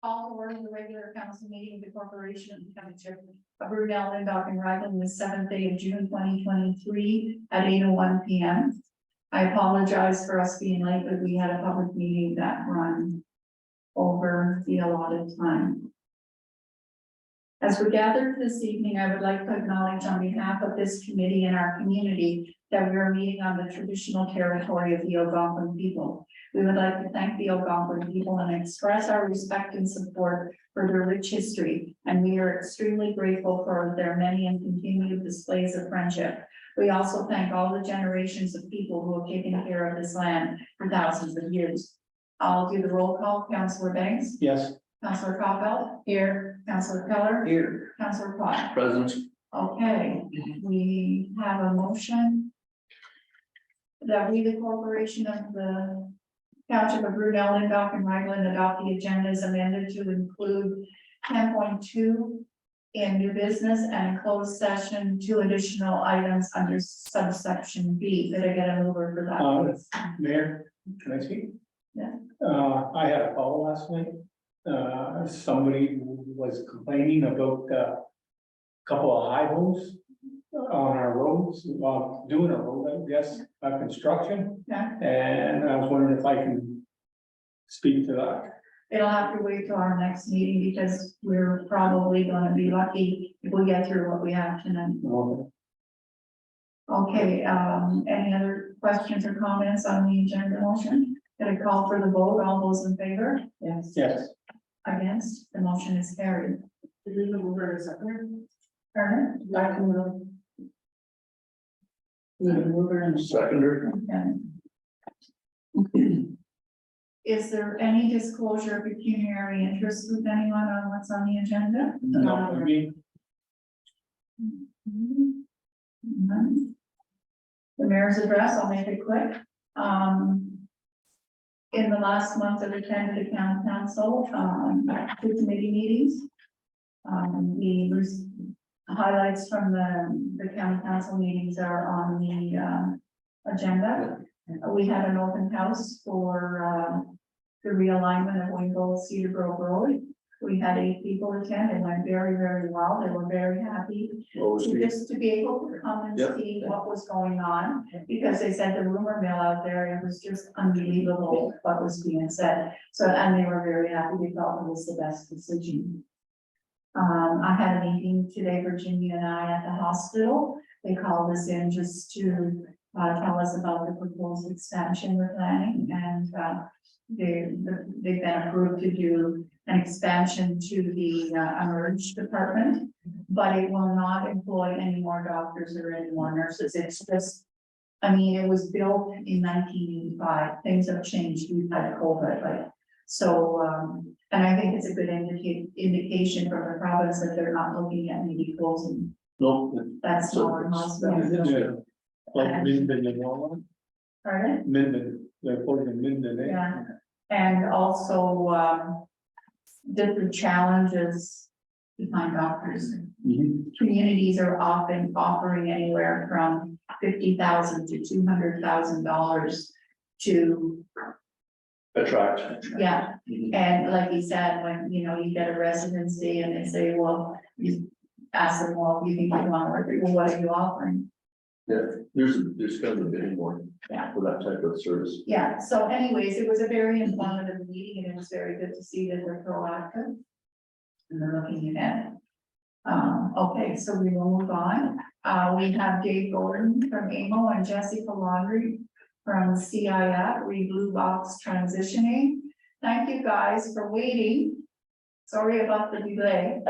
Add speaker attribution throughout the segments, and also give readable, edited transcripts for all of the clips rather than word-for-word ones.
Speaker 1: Call to order the regular council meeting of the Corporation of the Township of Brunel, Lindau, and Raglan, the 7th day of June 2023 at 8:01 p.m. I apologize for us being late, but we had a public meeting that run over the allotted time. As we gather this evening, I would like to acknowledge on behalf of this committee and our community that we are meeting on the traditional territory of the Algonquin people. We would like to thank the Algonquin people and express our respect and support for their rich history, and we are extremely grateful for their many and continued displays of friendship. We also thank all the generations of people who have taken care of this land for thousands of years. I'll do the roll call. Councillor Banks?
Speaker 2: Yes.
Speaker 1: Councillor Capel? Here. Councillor Keller?
Speaker 2: Here.
Speaker 1: Councillor Pot?
Speaker 2: Present.
Speaker 1: Okay, we have a motion that we, the Corporation of the Township of Brunel, Lindau, and Raglan, adopt the agenda as amended to include 10.2 in new business and closed session, 2 additional items under subsection B. Did I get a mover for that, please?
Speaker 2: Mayor, can I speak?
Speaker 1: Yeah.
Speaker 2: I had a call last night. Somebody was complaining about a couple of high holes on our roads, doing a road, I guess, construction.
Speaker 1: Yeah.
Speaker 2: And I was wondering if I can speak to that.
Speaker 1: It'll have to wait till our next meeting because we're probably gonna be lucky if we get through what we have tonight. Okay, any other questions or comments on the agenda motion? Gonna call for the vote, all those in favor? Yes.
Speaker 2: Yes.
Speaker 1: Against, the motion is carried. Did we move her second? Pardon? Need a mover and a
Speaker 2: Seconder.
Speaker 1: Okay. Is there any disclosure of pecuniary interest with anyone on what's on the agenda?
Speaker 2: No, I mean,
Speaker 1: None. The mayor's address, I'll make it quick. In the last month, I've attended the county council, 2 committee meetings. Highlights from the county council meetings are on the agenda. We had an open house for the realignment of Wingle Cedar Grove Road. We had 8 people attend and went very, very well. They were very happy just to be able to come and see what was going on, because they said the rumor mill out there, it was just unbelievable what was being said. So, and they were very happy. They felt it was the best decision. I had a meeting today, Virginia and I, at the hospital. They called us in just to tell us about the proposed expansion we're planning, and they've been approved to do an expansion to the emerge department, but it will not employ any more doctors or any more nurses. It's just, I mean, it was built in 1985. Things have changed. We've had COVID, like, so, and I think it's a good indication from the province that they're not looking at maybe closing that smaller hospital.
Speaker 2: like Minden and all
Speaker 1: Pardon?
Speaker 2: that. Minden, they're closing Minden.
Speaker 1: Yeah, and also, different challenges to find doctors. Communities are often offering anywhere from $50,000 to $200,000 to,
Speaker 2: Attract.
Speaker 1: yeah. And like you said, when, you know, you get a residency and they say, well, you ask them, well, you think you want to work, well, what are you offering?
Speaker 3: Yeah, there's kind of a bidding war
Speaker 1: Yeah.
Speaker 3: for that type of service.
Speaker 1: Yeah, so anyways, it was a very informative meeting and it was very good to see that they're proactive. And they're looking ahead. Okay, so we will move on. We have Dave Gordon from AMO and Jessica Laundry from CIF, Blue Box Transitioning. Thank you guys for waiting. Sorry about the delay.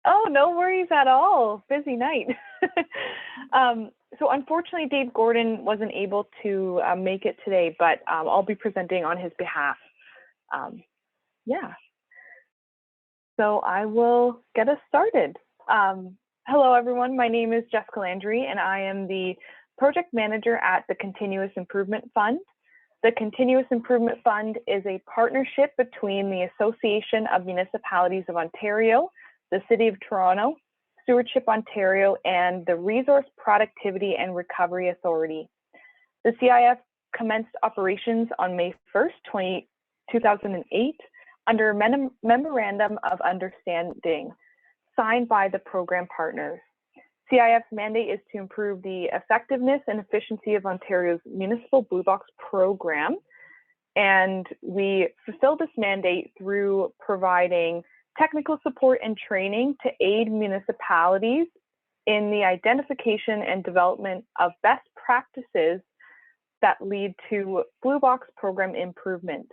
Speaker 4: Oh, no worries at all. Busy night. So unfortunately, Dave Gordon wasn't able to make it today, but I'll be presenting on his behalf. Yeah. So I will get us started. Hello, everyone. My name is Jessica Landry, and I am the project manager at the Continuous Improvement Fund. The Continuous Improvement Fund is a partnership between the Association of Municipalities of Ontario, the City of Toronto, Stewardship Ontario, and the Resource Productivity and Recovery Authority. The CIF commenced operations on May 1st, 2008 under a memorandum of understanding signed by the program partners. CIF's mandate is to improve the effectiveness and efficiency of Ontario's municipal Blue Box program. And we fulfill this mandate through providing technical support and training to aid municipalities in the identification and development of best practices that lead to Blue Box program improvement.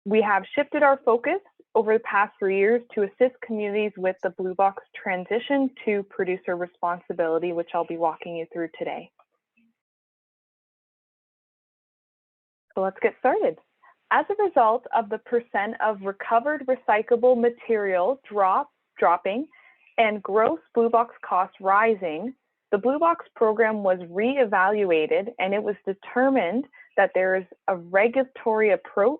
Speaker 4: We have shifted our focus over the past 3 years to assist communities with the Blue Box transition to producer responsibility, which I'll be walking you through today. So let's get started. As a result of the percent of recovered recyclable material dropping and gross Blue Box costs rising, the Blue Box program was reevaluated, and it was determined that there is a regulatory approach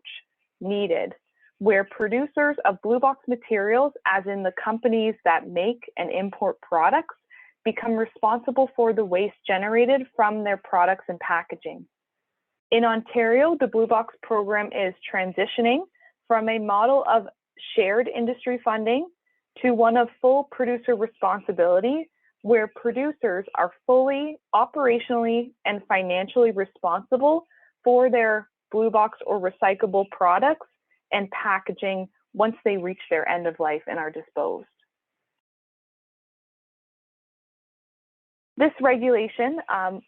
Speaker 4: needed where producers of Blue Box materials, as in the companies that make and import products, become responsible for the waste generated from their products and packaging. In Ontario, the Blue Box program is transitioning from a model of shared industry funding to one of full producer responsibility, where producers are fully operationally and financially responsible for their Blue Box or recyclable products and packaging once they reach their end of life and are disposed. This regulation,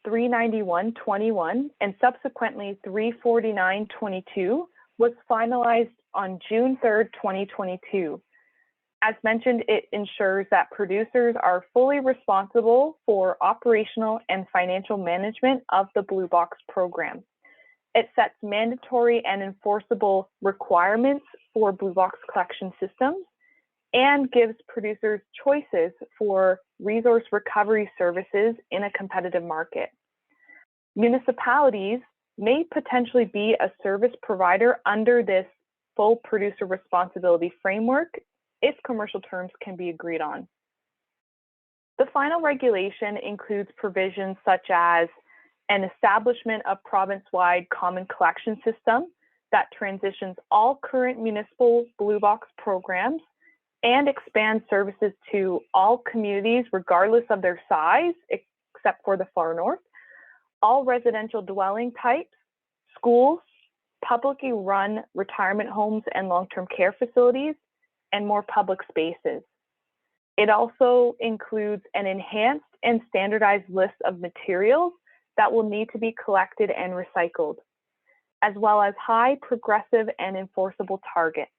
Speaker 4: 391-21 and subsequently 349-22, was finalized on June 3rd, 2022. As mentioned, it ensures that producers are fully responsible for operational and financial management of the Blue Box program. It sets mandatory and enforceable requirements for Blue Box collection systems and gives producers choices for resource recovery services in a competitive market. Municipalities may potentially be a service provider under this full producer responsibility framework if commercial terms can be agreed on. The final regulation includes provisions such as an establishment of province-wide common collection system that transitions all current municipal Blue Box programs and expands services to all communities regardless of their size, except for the far north, all residential dwelling types, schools, publicly run retirement homes and long-term care facilities, and more public spaces. It also includes an enhanced and standardized list of materials that will need to be collected and recycled, as well as high, progressive, and enforceable targets.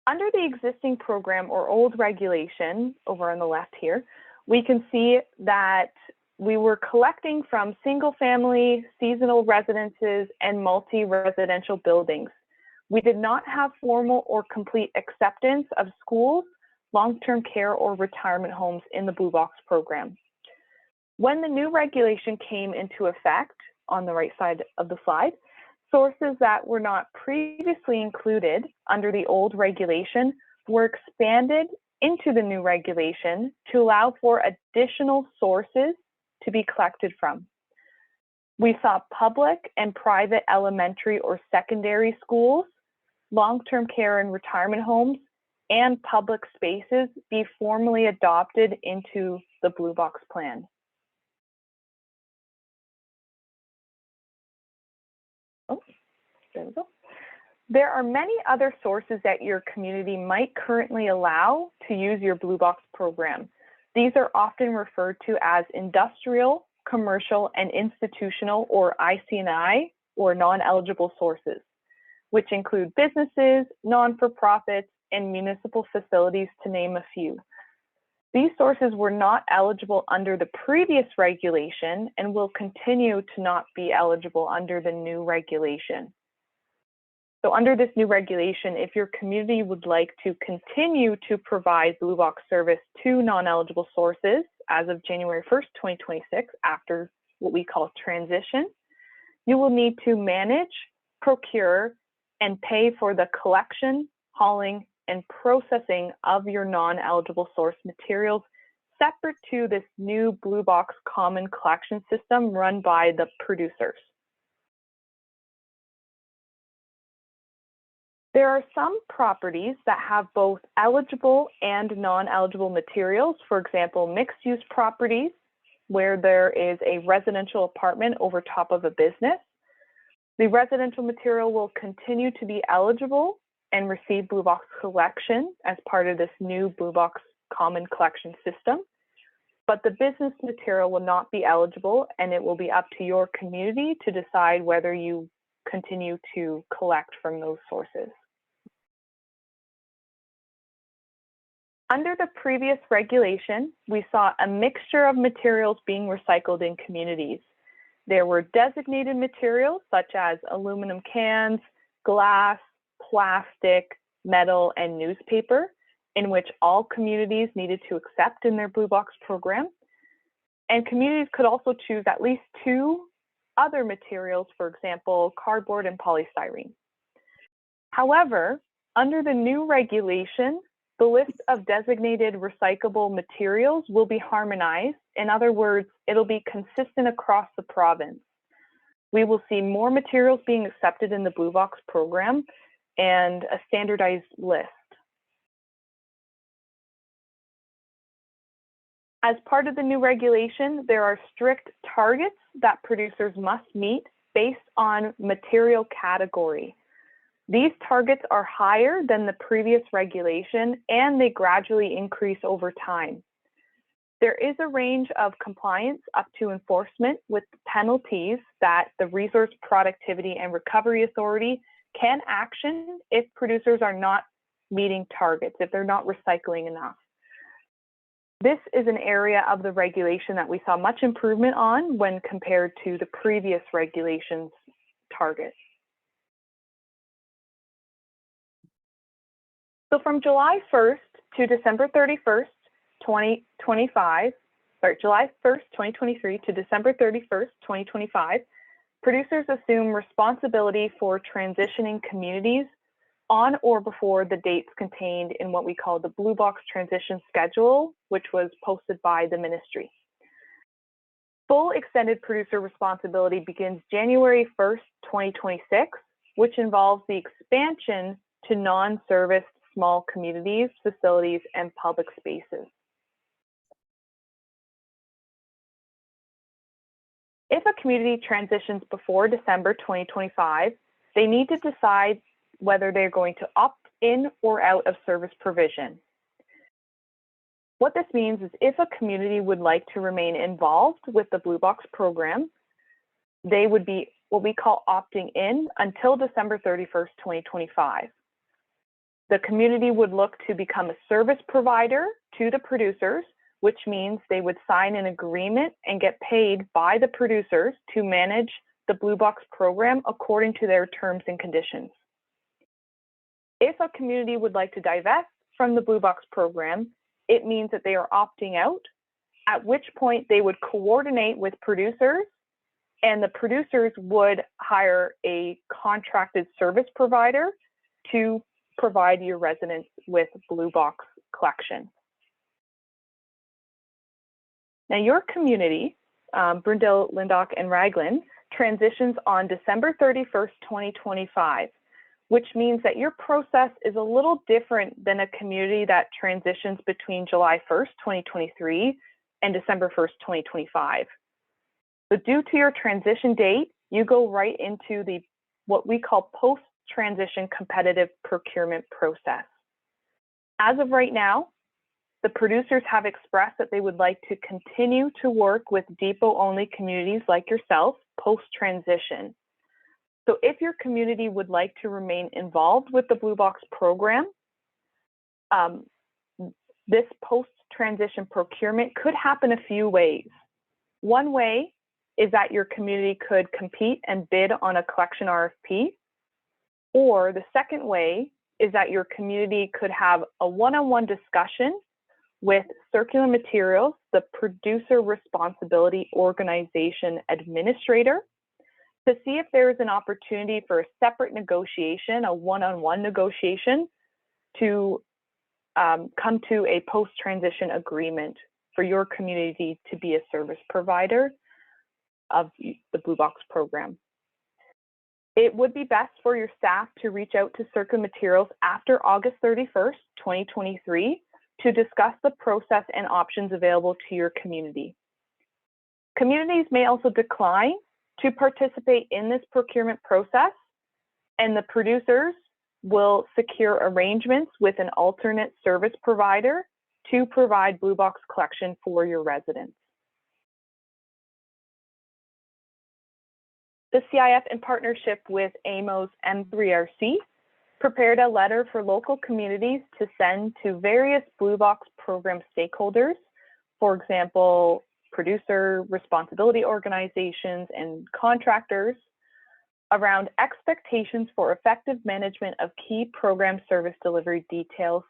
Speaker 4: Under the existing program or old regulation, over on the left here, we can see that we were collecting from single-family, seasonal residences, and multi-residential buildings. We did not have formal or complete acceptance of schools, long-term care, or retirement homes in the Blue Box program. When the new regulation came into effect, on the right side of the slide, sources that were not previously included under the old regulation were expanded into the new regulation to allow for additional sources to be collected from. We saw public and private elementary or secondary schools, long-term care and retirement homes, and public spaces be formally adopted into the Blue Box plan. Oh, there we go. There are many other sources that your community might currently allow to use your Blue Box program. These are often referred to as industrial, commercial, and institutional, or IC&I, or non-eligible sources, which include businesses, non-for-profits, and municipal facilities, to name a few. These sources were not eligible under the previous regulation and will continue to not be eligible under the new regulation. So under this new regulation, if your community would like to continue to provide Blue Box service to non-eligible sources as of January 1st, 2026, after what we call transition, you will need to manage, procure, and pay for the collection, hauling, and processing of your non-eligible source materials separate to this new Blue Box common collection system run by the producers. There are some properties that have both eligible and non-eligible materials. For example, mixed-use properties where there is a residential apartment over top of a business. The residential material will continue to be eligible and receive Blue Box collection as part of this new Blue Box common collection system. But the business material will not be eligible, and it will be up to your community to decide whether you continue to collect from those sources. Under the previous regulation, we saw a mixture of materials being recycled in communities. There were designated materials such as aluminum cans, glass, plastic, metal, and newspaper, in which all communities needed to accept in their Blue Box program. And communities could also choose at least 2 other materials, for example, cardboard and polystyrene. However, under the new regulation, the list of designated recyclable materials will be harmonized. In other words, it'll be consistent across the province. We will see more materials being accepted in the Blue Box program and a standardized list. As part of the new regulation, there are strict targets that producers must meet based on material category. These targets are higher than the previous regulation, and they gradually increase over time. There is a range of compliance up to enforcement with penalties that the Resource Productivity and Recovery Authority can action if producers are not meeting targets, if they're not recycling enough. This is an area of the regulation that we saw much improvement on when compared to the previous regulations targets. So from July 1st to December 31st, 2025, July 1st, 2023 to December 31st, 2025, producers assume responsibility for transitioning communities on or before the dates contained in what we call the Blue Box Transition Schedule, which was posted by the ministry. Full extended producer responsibility begins January 1st, 2026, which involves the expansion to non-serviced small communities, facilities, and public spaces. If a community transitions before December 2025, they need to decide whether they're going to opt in or out of service provision. What this means is if a community would like to remain involved with the Blue Box program, they would be what we call opting in until December 31st, 2025. The community would look to become a service provider to the producers, which means they would sign an agreement and get paid by the producers to manage the Blue Box program according to their terms and conditions. If a community would like to divest from the Blue Box program, it means that they are opting out, at which point they would coordinate with producers, and the producers would hire a contracted service provider to provide your residents with Blue Box collection. Now your community, Brundell, Lyndoch, and Raglan, transitions on December 31st, 2025, which means that your process is a little different than a community that transitions between July 1st, 2023 and December 1st, 2025. So due to your transition date, you go right into the what we call post-transition competitive procurement process. As of right now, the producers have expressed that they would like to continue to work with depot-only communities like yourself post-transition. So if your community would like to remain involved with the Blue Box program, this post-transition procurement could happen a few ways. One way is that your community could compete and bid on a collection RFP, or the second way is that your community could have a one-on-one discussion with Circular Materials, the Producer Responsibility Organization Administrator, to see if there is an opportunity for a separate negotiation, a one-on-one negotiation, to come to a post-transition agreement for your community to be a service provider of the Blue Box program. It would be best for your staff to reach out to Circa Materials after August 31st, 2023 to discuss the process and options available to your community. Communities may also decline to participate in this procurement process, and the producers will secure arrangements with an alternate service provider to provide Blue Box collection for your residents. The CIF, in partnership with AMO's M3RC, prepared a letter for local communities to send to various Blue Box program stakeholders, for example, producer responsibility organizations and contractors, around expectations for effective management of key program service delivery details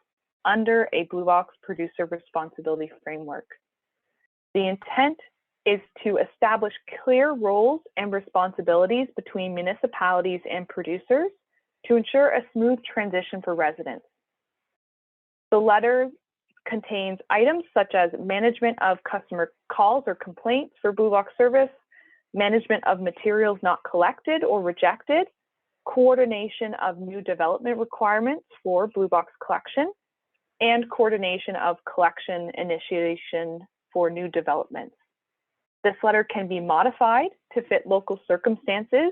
Speaker 4: under a Blue Box producer responsibility framework. The intent is to establish clear roles and responsibilities between municipalities and producers to ensure a smooth transition for residents. The letter contains items such as management of customer calls or complaints for Blue Box service, management of materials not collected or rejected, coordination of new development requirements for Blue Box collection, and coordination of collection initiation for new developments. This letter can be modified to fit local circumstances,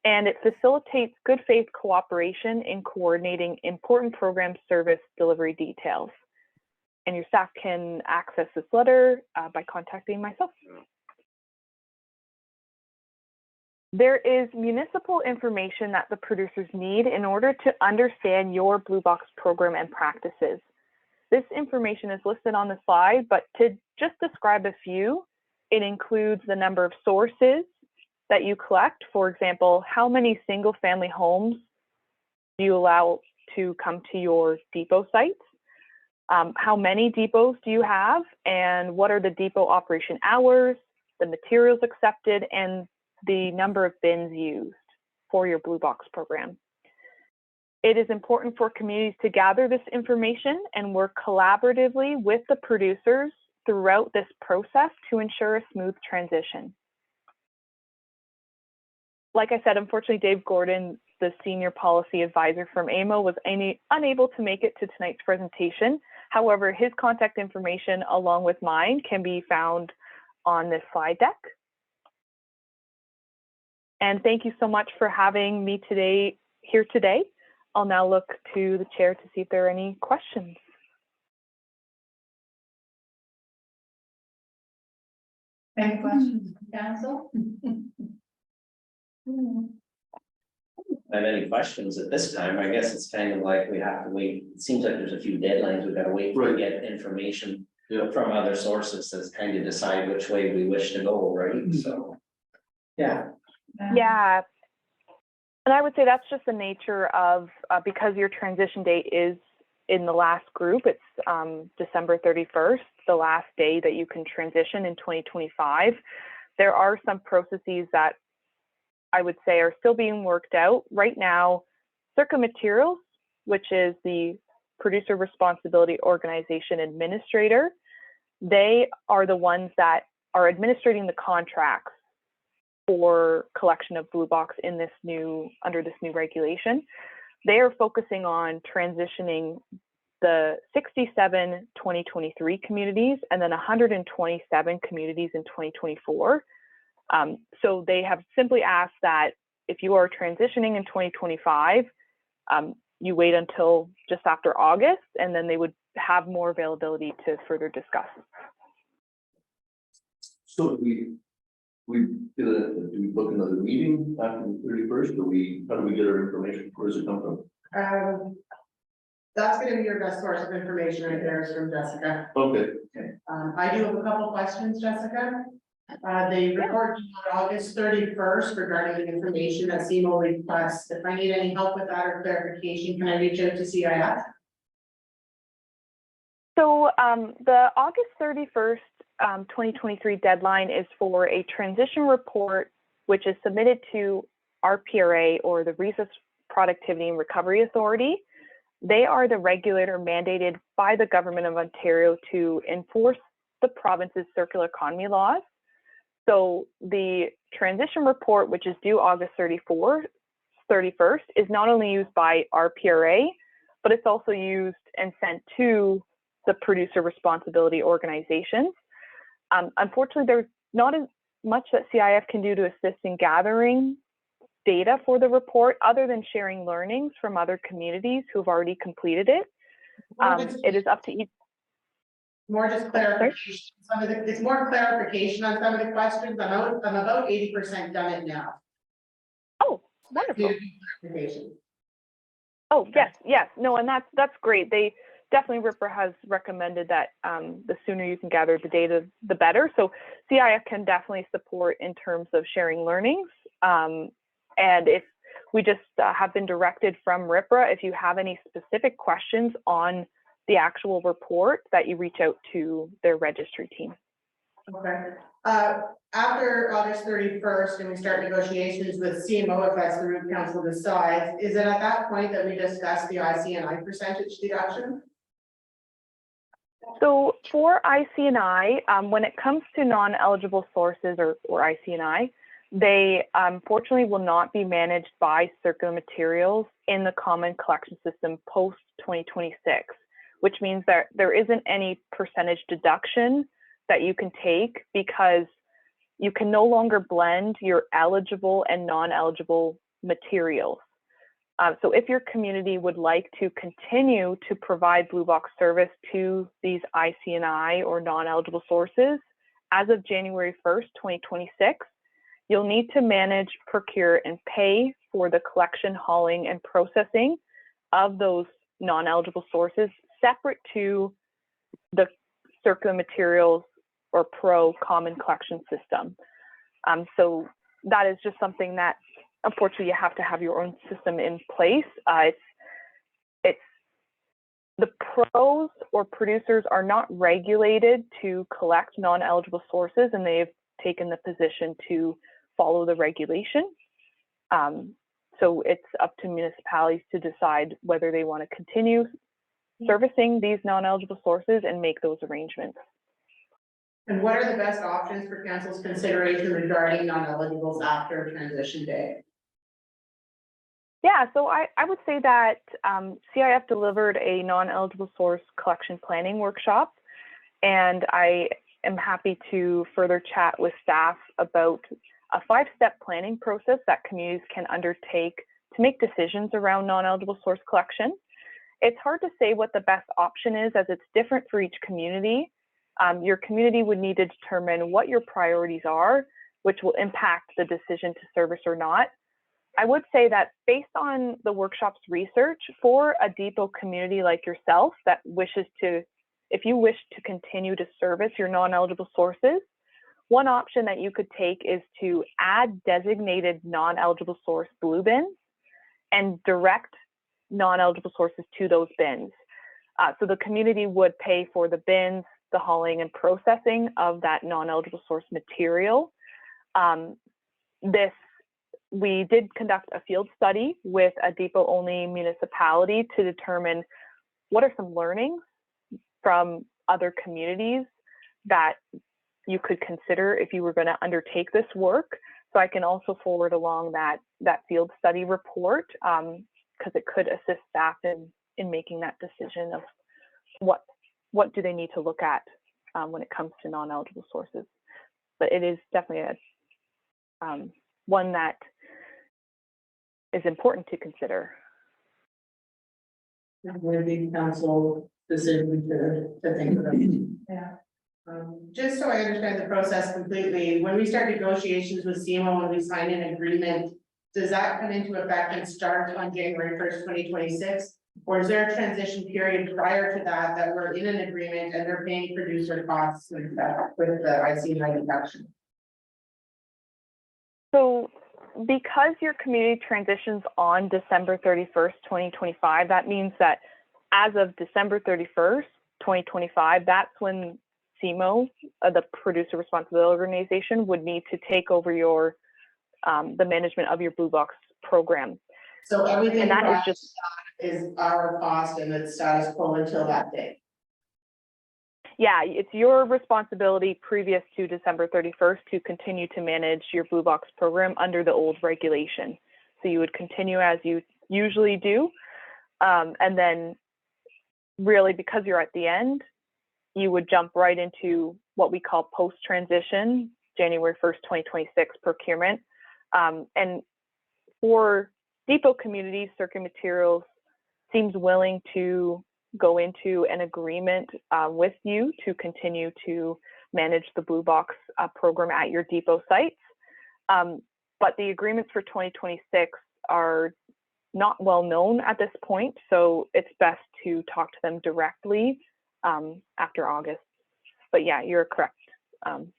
Speaker 4: and it facilitates good faith cooperation in coordinating important program service delivery details. And your staff can access this letter by contacting myself. There is municipal information that the producers need in order to understand your Blue Box program and practices. This information is listed on the slide, but to just describe a few, it includes the number of sources that you collect. For example, how many single-family homes do you allow to come to your depot sites? How many depots do you have, and what are the depot operation hours, the materials accepted, and the number of bins used for your Blue Box program. It is important for communities to gather this information and work collaboratively with the producers throughout this process to ensure a smooth transition. Like I said, unfortunately, Dave Gordon, the Senior Policy Advisor from AMO, was unable to make it to tonight's presentation. However, his contact information along with mine can be found on this slide deck. And thank you so much for having me here today. I'll now look to the chair to see if there are any questions.
Speaker 1: Any questions, council?
Speaker 5: Have any questions at this time? I guess it's kind of like we have to wait. It seems like there's a few deadlines. We've got to wait to get information from other sources to kind of decide which way we wish to go, right? So, yeah.
Speaker 4: Yeah. And I would say that's just the nature of, because your transition date is in the last group, it's December 31st, the last day that you can transition in 2025. There are some processes that I would say are still being worked out. Right now, Circa Materials, which is the Producer Responsibility Organization Administrator, they are the ones that are administrating the contracts for collection of Blue Box in this under this new regulation. They are focusing on transitioning the 67 2023 communities and then 127 communities in 2024. So they have simply asked that if you are transitioning in 2025, you wait until just after August, and then they would have more availability to further discuss.
Speaker 3: So do we book another meeting after the 31st? How do we get our information? Where does it come from?
Speaker 6: That's gonna be your best source of information right there is from Jessica.
Speaker 3: Okay.
Speaker 6: I do have a couple questions, Jessica. The report on August 31st regarding the information that CMO requests. If I need any help with that or clarification, can I reach out to CIF?
Speaker 4: So the August 31st, 2023 deadline is for a transition report, which is submitted to RPRA, or the Resource Productivity and Recovery Authority. They are the regulator mandated by the Government of Ontario to enforce the province's circular economy laws. So the transition report, which is due August 31st, 31st is not only used by our PRA, but it's also used and sent to the producer responsibility organizations. Unfortunately, there's not as much that CIF can do to assist in gathering data for the report, other than sharing learnings from other communities who've already completed it. It is up to each.
Speaker 6: More just clarification, it's more clarification on some of the questions. I'm about 80% done it now.
Speaker 4: Oh, wonderful.
Speaker 6: Clarification.
Speaker 4: Oh, yes, no, and that's great. They definitely, RIPRA has recommended that the sooner you can gather the data, the better. So CIF can definitely support in terms of sharing learnings. And if we just have been directed from RIPRA, if you have any specific questions on the actual report, that you reach out to their registry team.
Speaker 6: Okay. After August 31st, and we start negotiations with CMO, if that's the root council decides, is it at that point that we discuss the ICNI percentage deduction?
Speaker 4: So for ICNI, when it comes to non-eligible sources or ICNI, they unfortunately will not be managed by Circular Materials in the Common Collection System post 2026, which means that there isn't any percentage deduction that you can take, because you can no longer blend your eligible and non-eligible materials. So if your community would like to continue to provide Blue Box service to these ICNI or non-eligible sources, as of January 1st, 2026, you'll need to manage, procure, and pay for the collection, hauling, and processing of those non-eligible sources separate to the Circular Materials or Pro Common Collection System. So that is just something that, unfortunately, you have to have your own system in place. It's the pros or producers are not regulated to collect non-eligible sources, and they've taken the position to follow the regulation. So it's up to municipalities to decide whether they want to continue servicing these non-eligible sources and make those arrangements.
Speaker 6: And what are the best options for council's consideration regarding non-eligibles after transition day?
Speaker 4: Yeah, so I would say that CIF delivered a non-eligible source collection planning workshop, and I am happy to further chat with staff about a 5-step planning process that communities can undertake to make decisions around non-eligible source collection. It's hard to say what the best option is, as it's different for each community. Your community would need to determine what your priorities are, which will impact the decision to service or not. I would say that based on the workshop's research, for a depot community like yourself that wishes to, if you wish to continue to service your non-eligible sources, one option that you could take is to add designated non-eligible source blue bins and direct non-eligible sources to those bins. So the community would pay for the bins, the hauling and processing of that non-eligible source material. We did conduct a field study with a depot-only municipality to determine what are some learnings from other communities that you could consider if you were going to undertake this work. So I can also forward along that field study report, because it could assist staff in making that decision of what do they need to look at when it comes to non-eligible sources. But it is definitely one that is important to consider.
Speaker 6: Would be council decision to think about.
Speaker 1: Yeah.
Speaker 6: Just so I understand the process completely, when we start negotiations with CMO, when we sign an agreement, does that come into effect and start on January 1st, 2026? Or is there a transition period prior to that we're in an agreement and they're paying producer costs with the ICNI deduction?
Speaker 4: So because your community transitions on December 31st, 2025, that means that as of December 31st, 2025, that's when CMO, the producer responsibility organization, would need to take over your the management of your Blue Box program.
Speaker 6: So everything
Speaker 4: and that is just
Speaker 6: our cost and it's status quo until that day.
Speaker 4: Yeah, it's your responsibility previous to December 31st to continue to manage your Blue Box program under the old regulation. So you would continue as you usually do. And then really, because you're at the end, you would jump right into what we call post-transition, January 1st, 2026 procurement. And for depot communities, Circuit Materials seems willing to go into an agreement with you to continue to manage the Blue Box program at your depot sites. But the agreements for 2026 are not well known at this point, so it's best to talk to them directly after August. But yeah, you're correct in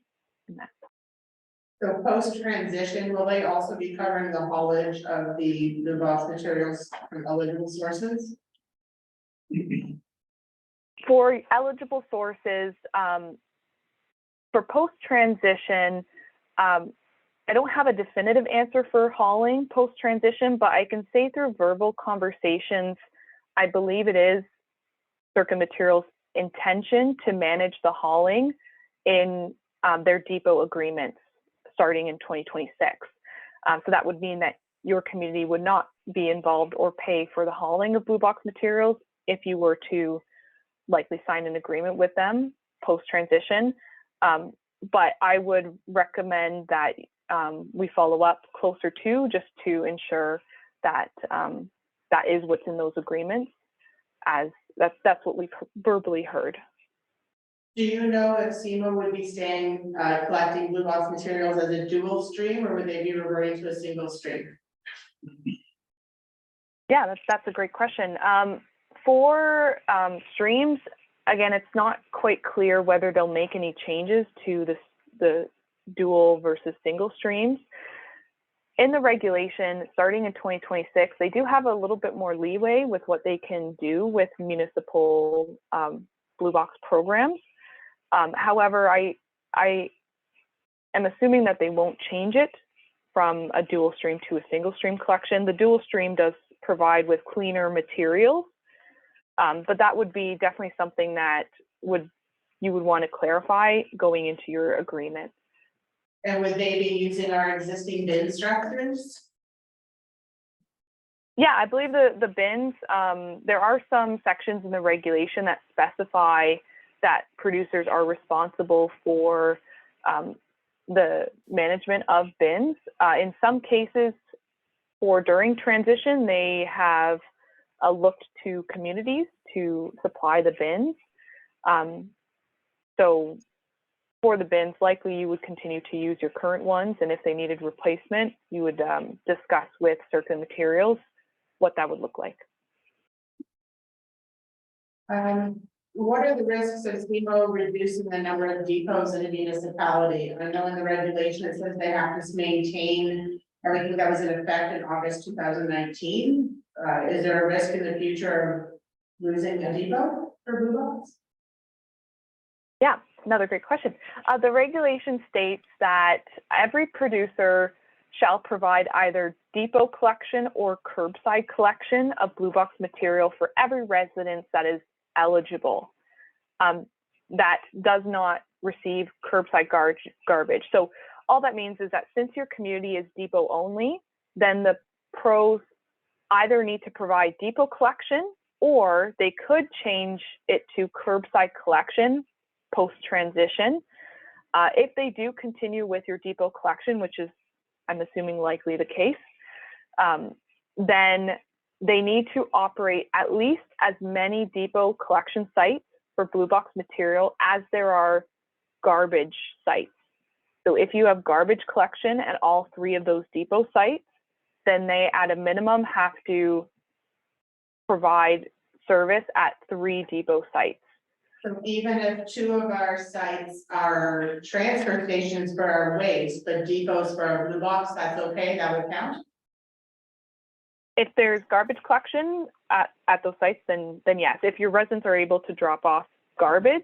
Speaker 4: that.
Speaker 6: So post-transition, will they also be covering the haulage of the Blue Box materials from eligible sources?
Speaker 4: For eligible sources, for post-transition, I don't have a definitive answer for hauling post-transition, but I can say through verbal conversations, I believe it is Circuit Materials' intention to manage the hauling in their depot agreements starting in 2026. So that would mean that your community would not be involved or pay for the hauling of Blue Box materials if you were to likely sign an agreement with them post-transition. But I would recommend that we follow up closer to, just to ensure that that is what's in those agreements, as that's what we verbally heard.
Speaker 6: Do you know if SEMA would be staying, collecting Blue Box materials as a dual stream, or would they be reverting to a single stream?
Speaker 4: Yeah, that's a great question. For streams, again, it's not quite clear whether they'll make any changes to the dual versus single streams. In the regulation, starting in 2026, they do have a little bit more leeway with what they can do with municipal Blue Box programs. However, I am assuming that they won't change it from a dual stream to a single stream collection. The dual stream does provide with cleaner materials, but that would be definitely something that you would want to clarify going into your agreement.
Speaker 6: And would they be using our existing bin structures?
Speaker 4: Yeah, I believe the bins, there are some sections in the regulation that specify that producers are responsible for the management of bins. In some cases, for during transition, they have looked to communities to supply the bins. So for the bins, likely you would continue to use your current ones, and if they needed replacement, you would discuss with Circuit Materials what that would look like.
Speaker 6: What are the risks of SEMA reducing the number of depots in a municipality? I know in the regulation it says they have to maintain everything that was in effect in August 2019. Is there a risk in the future of losing a depot for Blue Box?
Speaker 4: Yeah, another great question. The regulation states that every producer shall provide either depot collection or curbside collection of Blue Box material for every residence that is eligible, that does not receive curbside garbage. So all that means is that since your community is depot only, then the pros either need to provide depot collection, or they could change it to curbside collection post-transition. If they do continue with your depot collection, which is, I'm assuming, likely the case, then they need to operate at least as many depot collection sites for Blue Box material as there are garbage sites. So if you have garbage collection at all 3 of those depot sites, then they at a minimum have to provide service at 3 depot sites.
Speaker 6: So even if 2 of our sites are transfer stations for our waste, but depots for our Blue Box, that's okay, that would count?
Speaker 4: If there's garbage collection at those sites, then yes. If your residents are able to drop off garbage,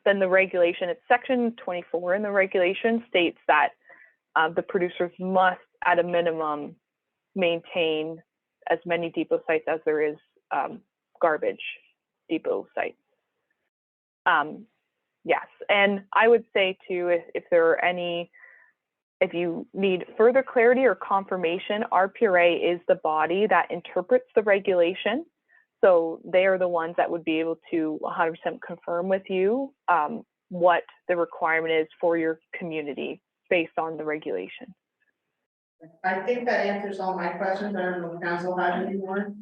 Speaker 4: then the regulation, it's section 24 in the regulation, states that the producers must at a minimum maintain as many depot sites as there is garbage depot sites. Yes, and I would say too, if there are any if you need further clarity or confirmation, RPRA is the body that interprets the regulation. So they are the ones that would be able to 100% confirm with you what the requirement is for your community based on the regulation.
Speaker 6: I think that answers all my questions. I don't know if council has any more.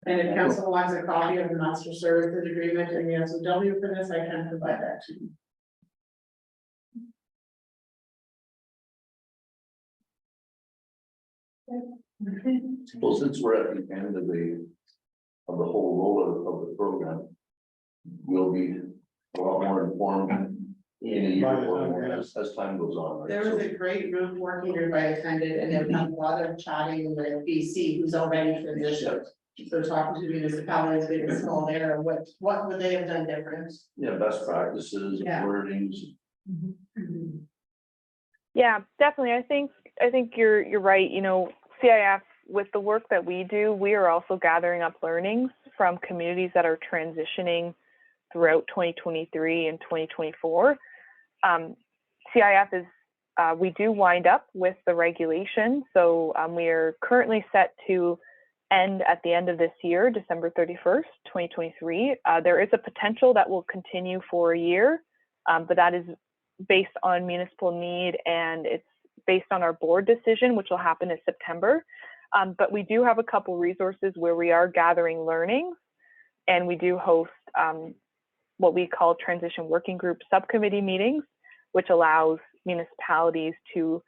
Speaker 6: And if council wants a copy of the master services agreement and the SOW for this, I can provide that to you.
Speaker 3: Well, since we're at the end of the whole rollout of the program, we'll be a lot more informed in a year or more as time goes on. Right?
Speaker 6: There was a great group working group I attended, and there was a lot of chatting with BC, who's already transitioned. So talking to municipalities, big and small there, what would they have done different?
Speaker 3: Yeah, best practices,
Speaker 6: Yeah.
Speaker 3: wordings.
Speaker 4: Yeah, definitely. I think you're right. You know, CIF, with the work that we do, we are also gathering up learnings from communities that are transitioning throughout 2023 and 2024. CIF is, we do wind up with the regulation. So we are currently set to end at the end of this year, December 31st, 2023. There is a potential that will continue for a year, but that is based on municipal need, and it's based on our board decision, which will happen in September. But we do have a couple resources where we are gathering learnings, and we do host what we call transition working group subcommittee meetings, which allows municipalities to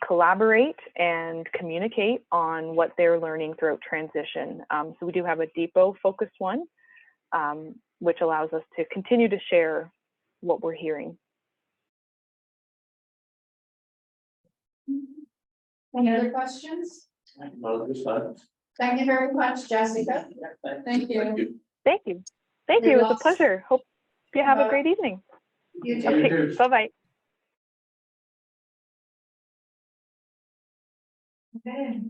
Speaker 4: collaborate and communicate on what they're learning throughout transition. So we do have a depot focused one, which allows us to continue to share what we're hearing.
Speaker 1: Any other questions?
Speaker 3: No, this time.
Speaker 1: Thank you very much, Jessica. Thank you.
Speaker 4: Thank you. Thank you. It was a pleasure. Hope you have a great evening.
Speaker 1: You too.
Speaker 4: Okay, bye-bye.
Speaker 1: Okay.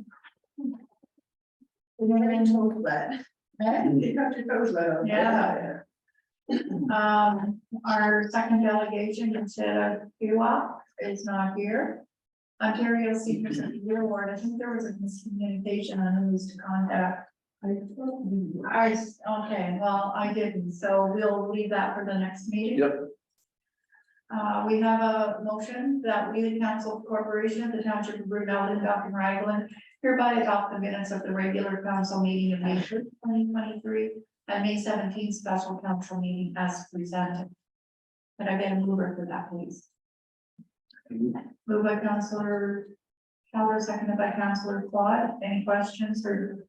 Speaker 1: Yeah. Our second delegation instead of PUA is not here. Ontario Seniors of the Year Award, I think there was a miscommunication on who's to contact. Okay, well, I didn't, so we'll leave that for the next meeting.
Speaker 3: Yep.
Speaker 1: We have a motion that we, the Council of Corporation of the Township of Brunel and Falcon Raglan, hereby adopt the minutes of the regular council meeting of May 5th, 2023 and May 17th special council meeting as presented. Can I get a mover for that, please? Moved by Councillor Keller, seconded by Councillor Claude. Any questions or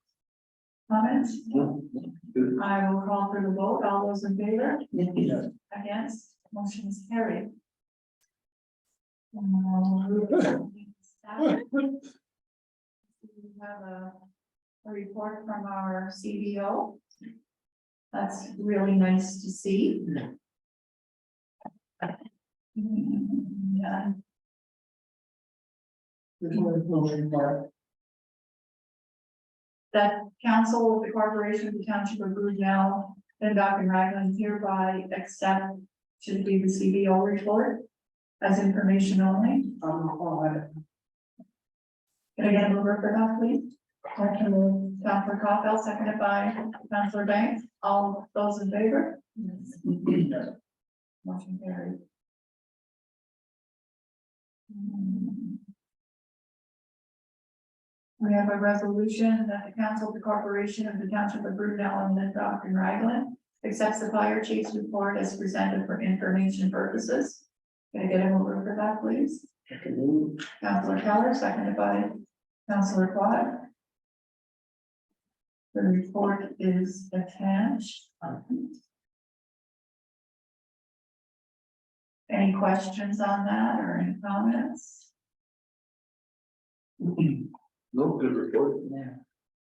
Speaker 1: comments?
Speaker 3: Good.
Speaker 1: I will call for the vote. All those in favor? Against? Motion is carried. We have a report from our CBO. That's really nice to see. Yeah. That council of the corporation of the township of Brunel and Falcon Raglan hereby accept should be the CBO report as information only. Can I get a mover for that, please? Councillor Caulfield, seconded by Councillor Banks. All those in favor? Motion carried. We have a resolution that the council of the corporation of the township of Brunel and Falcon Raglan accepts the fire chief's report as presented for information purposes. Can I get a mover for that, please? Councillor Keller, seconded by Councillor Quad. The report is attached. Any questions on that or any comments?
Speaker 3: No, good report.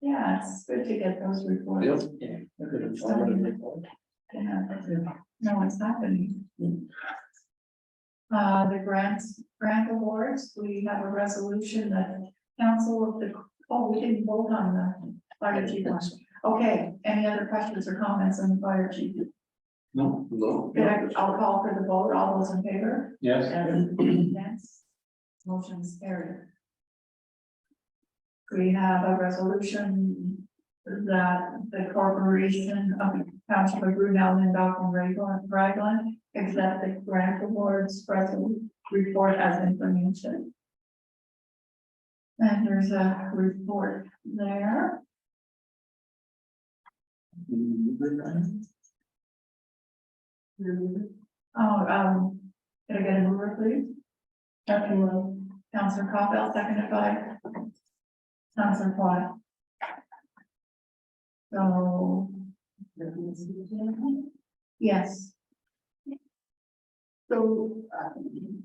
Speaker 1: Yeah, it's good to get those reports.
Speaker 3: Yep.
Speaker 1: Yeah. No, it's happening. The grant awards, we have a resolution that council of the, oh, we didn't vote on the fire chief one. Okay, any other questions or comments on the fire chief?
Speaker 3: No.
Speaker 1: I'll call for the vote. All those in favor?
Speaker 2: Yes.
Speaker 1: Yes. Motion is carried. We have a resolution that the corporation of Township of Brunel and Falcon Raglan accept the grant awards present report as information. And there's a report there. Oh, can I get a mover, please? Councillor Capel, seconded by Councillor Quad. So. Yes.
Speaker 6: So,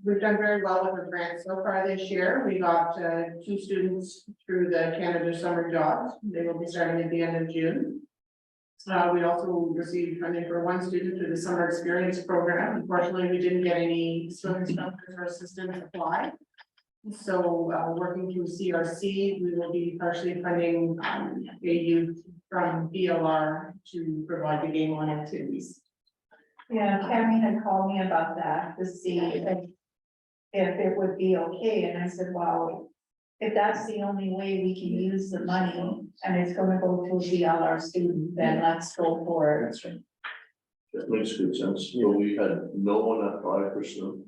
Speaker 6: we've done very well with the grant so far this year. We got, 2 students through the Canada Summer Jobs. They will be starting at the end of June. We also received funding for 1 student through the Summer Experience Program. Unfortunately, we didn't get any swim instructors or assistants apply. So, working through CRC, we will be partially funding, a youth from BLR to provide the game on activities.
Speaker 1: Yeah, Tammy had called me about that to see if it would be okay, and I said, well, if that's the only way we can use the money, and it's gonna go to a BLR student, then let's go for it.
Speaker 3: That's right. That makes good sense. So we had no one apply for some.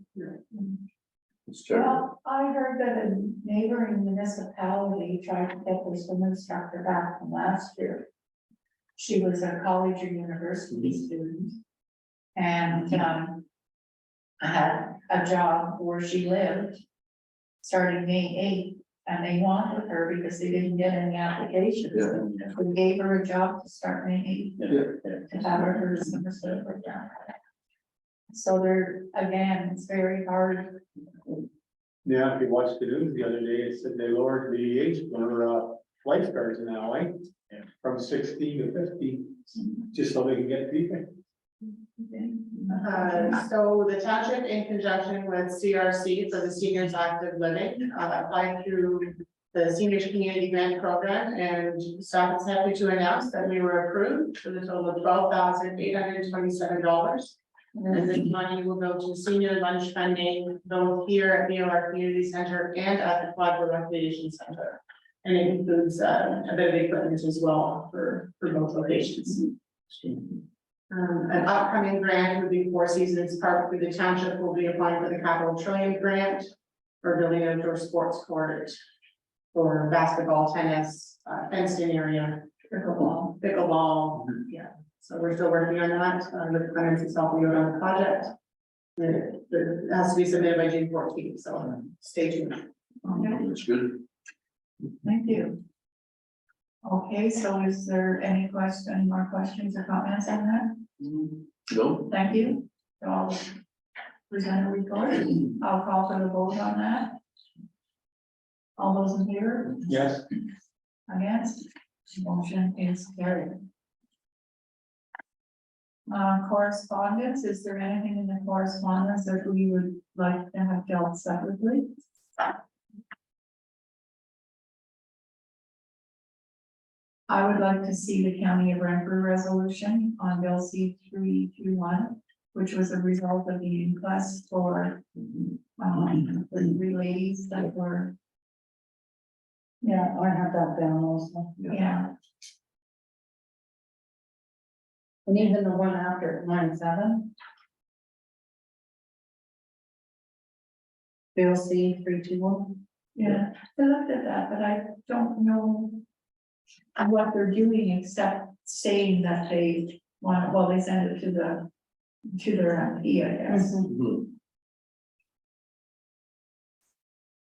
Speaker 3: It's terrible.
Speaker 1: Well, I heard that a neighboring municipality tried to get their swim instructor back from last year. She was a college or university student. And, had a job where she lived, starting May 8th, and they wanted her because they didn't get any applications.
Speaker 3: Yeah.
Speaker 1: We gave her a job to start May 8th,
Speaker 3: Yeah.
Speaker 1: to have her for summer school program. So there, again, it's very hard.
Speaker 2: Yeah, if you watched the news the other day, it said they lowered the age for lifeguards now, right? From 16 to 50, just so they can get people.
Speaker 6: So the township, in conjunction with CRC for the Seniors Active Living, applied through the Seniors Community Grant Program, and staff is happy to announce that we were approved for the total of $12,827. And this money will go to senior lunch funding, both here at BLR Community Center and at the Quad Recreation Center. And it includes a bit of equipment as well for both locations. An upcoming grant would be Four Seasons Park through the township will be applying for the Capital Trillium Grant for building an outdoor sports court for basketball, tennis, fenced in area, pickleball, yeah. So we're still working on that, with Clarence is helping out on the project. It has to be submitted by June 14th, so stay tuned.
Speaker 1: Okay,
Speaker 3: That's good.
Speaker 1: thank you. Okay, so is there any more questions or comments on that?
Speaker 3: No,
Speaker 1: Thank you. So I'll present a report. I'll call for the vote on that. All those in favor?
Speaker 2: Yes.
Speaker 1: Against? Motion is carried. Correspondence, is there anything in the correspondence that we would like to have dealt separately? I would like to see the County of Renfrew resolution on Bill C-321, which was a result of the inquest for the 3 ladies that were. Yeah, I have that down also. Yeah. And even the one after 9/7. Bill C-321. Yeah, I looked at that, but I don't know what they're doing except saying that they want, well, they send it to their MP, I guess.
Speaker 3: Mhm.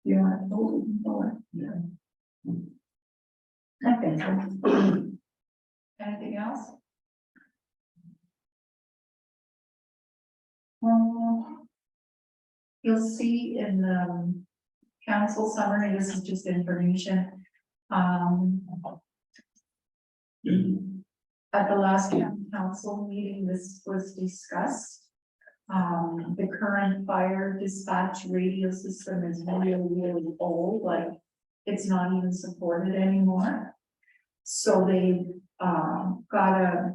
Speaker 1: You want to vote? Yeah. Okay. Anything else? You'll see in the council summary, this is just information. At the last county council meeting, this was discussed. The current fire dispatch radio system is really, really old, like it's not even supported anymore. So they, got a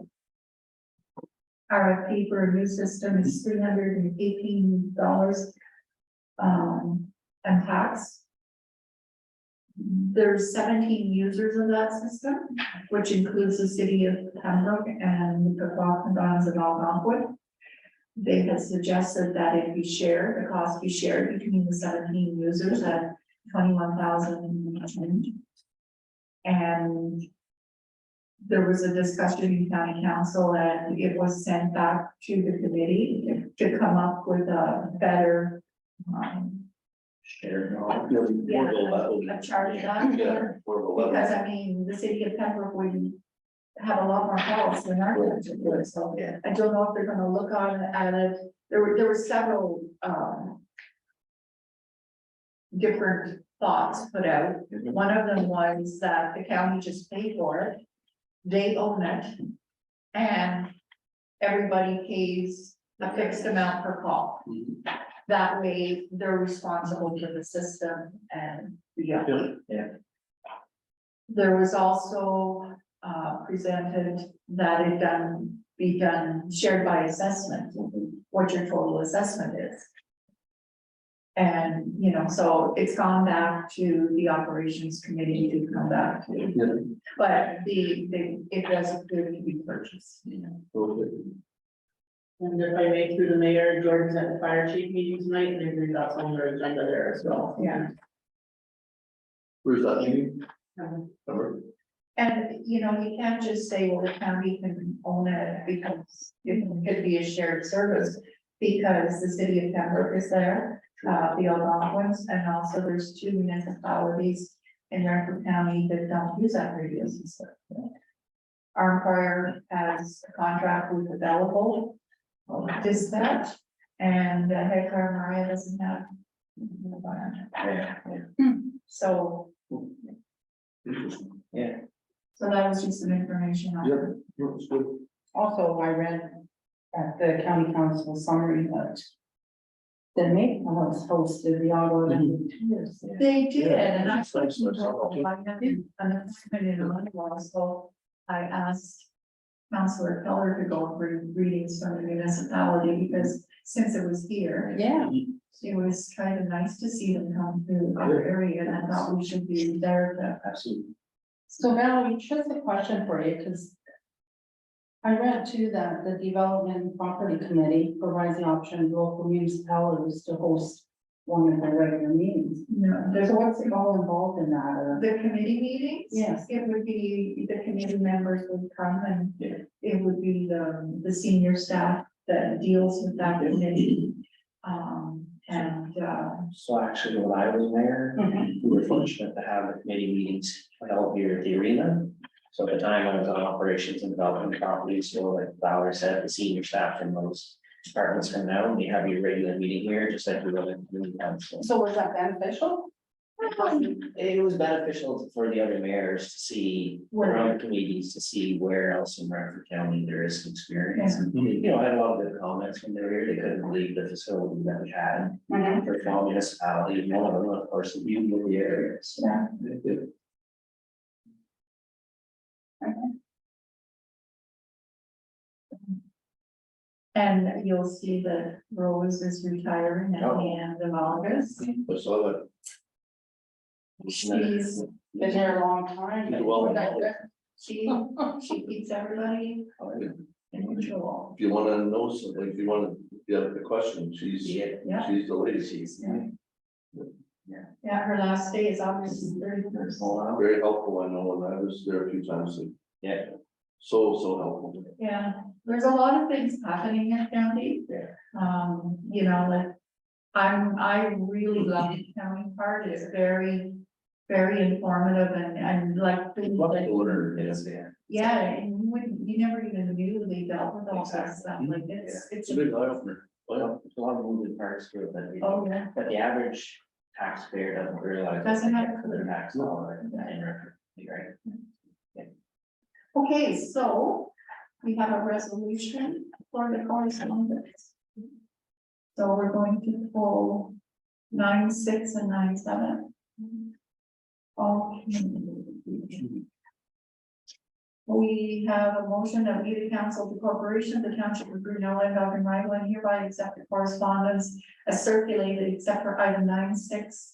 Speaker 1: RFP for a new system is $318. and tax. There's 17 users of that system, which includes the city of Pembroke and the Falcons and Algonquin. They have suggested that it be shared, the cost be shared between the 17 users at 21,000. And there was a discussion in county council and it was sent back to the committee to come up with a better,
Speaker 3: Shared knowledge. More level.
Speaker 1: a charge that.
Speaker 3: Yeah, more of a level.
Speaker 1: Because I mean, the city of Pembroke would have a lot more calls than our township would, so
Speaker 3: Yeah.
Speaker 1: I don't know if they're gonna look at it. There were several, different thoughts put out. One of them was that the county just paid for it, they own it, and everybody pays a fixed amount per call. That way, they're responsible for the system and the.
Speaker 3: Yeah.
Speaker 1: There was also presented that it be done shared by assessment, what your total assessment is. And, you know, so it's gone back to the operations committee to come back to, but it was approved to be purchased.
Speaker 6: And if I make through the mayor, Jordan's at the fire chief meeting tonight, and we've got on their agenda there as well.
Speaker 1: Yeah.
Speaker 3: Where's that meeting? Remember?
Speaker 1: And, you know, you can't just say, well, the county can own it because it could be a shared service. Because the city of Pembroke is there, the Algonquins, and also there's 2 municipalities in Renfrew County that don't use that radio system. Our employer has a contract with the Belleville dispatch, and Hector Maria doesn't have. So,
Speaker 5: Yeah.
Speaker 1: so that was just some information on it.
Speaker 3: That's good.
Speaker 7: Also, I read at the county council summary that the Maple House hosted the Ottawa Tours.
Speaker 1: They did,
Speaker 3: Yeah,
Speaker 1: and I.
Speaker 3: it's nice, nice.
Speaker 1: An appointment in Ottawa, so I asked Councillor Keller to go for readings from the municipality, because since it was here.
Speaker 7: Yeah.
Speaker 1: It was kind of nice to see them come to our area, and I thought we should be there to.
Speaker 5: Absolutely.
Speaker 7: So Valerie, just a question for you, because I read too that the Development and Property Committee provides the option to local municipalities to host one of their regular meetings.
Speaker 1: No, there's
Speaker 7: So what's it all involved in that, or?
Speaker 1: the committee meetings.
Speaker 7: Yes.
Speaker 1: It would be, the committee members would come and it would be the senior staff that deals with that committee.
Speaker 5: So actually, when I was mayor, we were fortunate to have the committee meetings held here at the arena. So at the time I was on operations and development properties, so like Valerie said, the senior staff from those departments come down, we have your regular meeting here, just like we would in community council.
Speaker 7: So was that beneficial?
Speaker 5: It was beneficial for the other mayors to see, around communities, to see where else in Renfrew County there is some experience. And, you know, I had a lot of good comments when they were here, they couldn't believe the facility that we had for a small municipality, one of them, of course, the beauty of the area. So,
Speaker 1: Yeah. And you'll see that Rose is retiring at the end of August.
Speaker 3: I saw that.
Speaker 1: She's,
Speaker 7: Been there a long time.
Speaker 3: Did well.
Speaker 1: she keeps everybody in control.
Speaker 3: If you wanna know something, if you wanna, have a question, she's
Speaker 1: Yeah.
Speaker 3: the lady.
Speaker 1: Yeah, her last day is August 31st.
Speaker 3: Very helpful, I know, and I was there a few times, and
Speaker 5: Yeah,
Speaker 3: so helpful.
Speaker 1: Yeah, there's a lot of things happening in county.
Speaker 5: Yeah.
Speaker 1: You know, like, I really love the county part, it's very, very informative and like.
Speaker 3: Love to learn,
Speaker 5: yeah.
Speaker 1: Yeah, and you never even knew they dealt with all that stuff, like it's
Speaker 3: It's a big eye opener. Well,
Speaker 5: There's a lot of moving parts to it, but
Speaker 1: Oh, yeah.
Speaker 5: but the average taxpayer doesn't realize.
Speaker 1: Doesn't have-
Speaker 5: Their tax dollar in Renfrew, right?
Speaker 1: Okay, so we have a resolution for the correspondence. So we're going to pull 9.6 and 9.7. Okay. We have a motion that we, the council of the corporation, the township of Brunel, Dog and Raglan hereby accept the correspondence as circulated except for item 9.6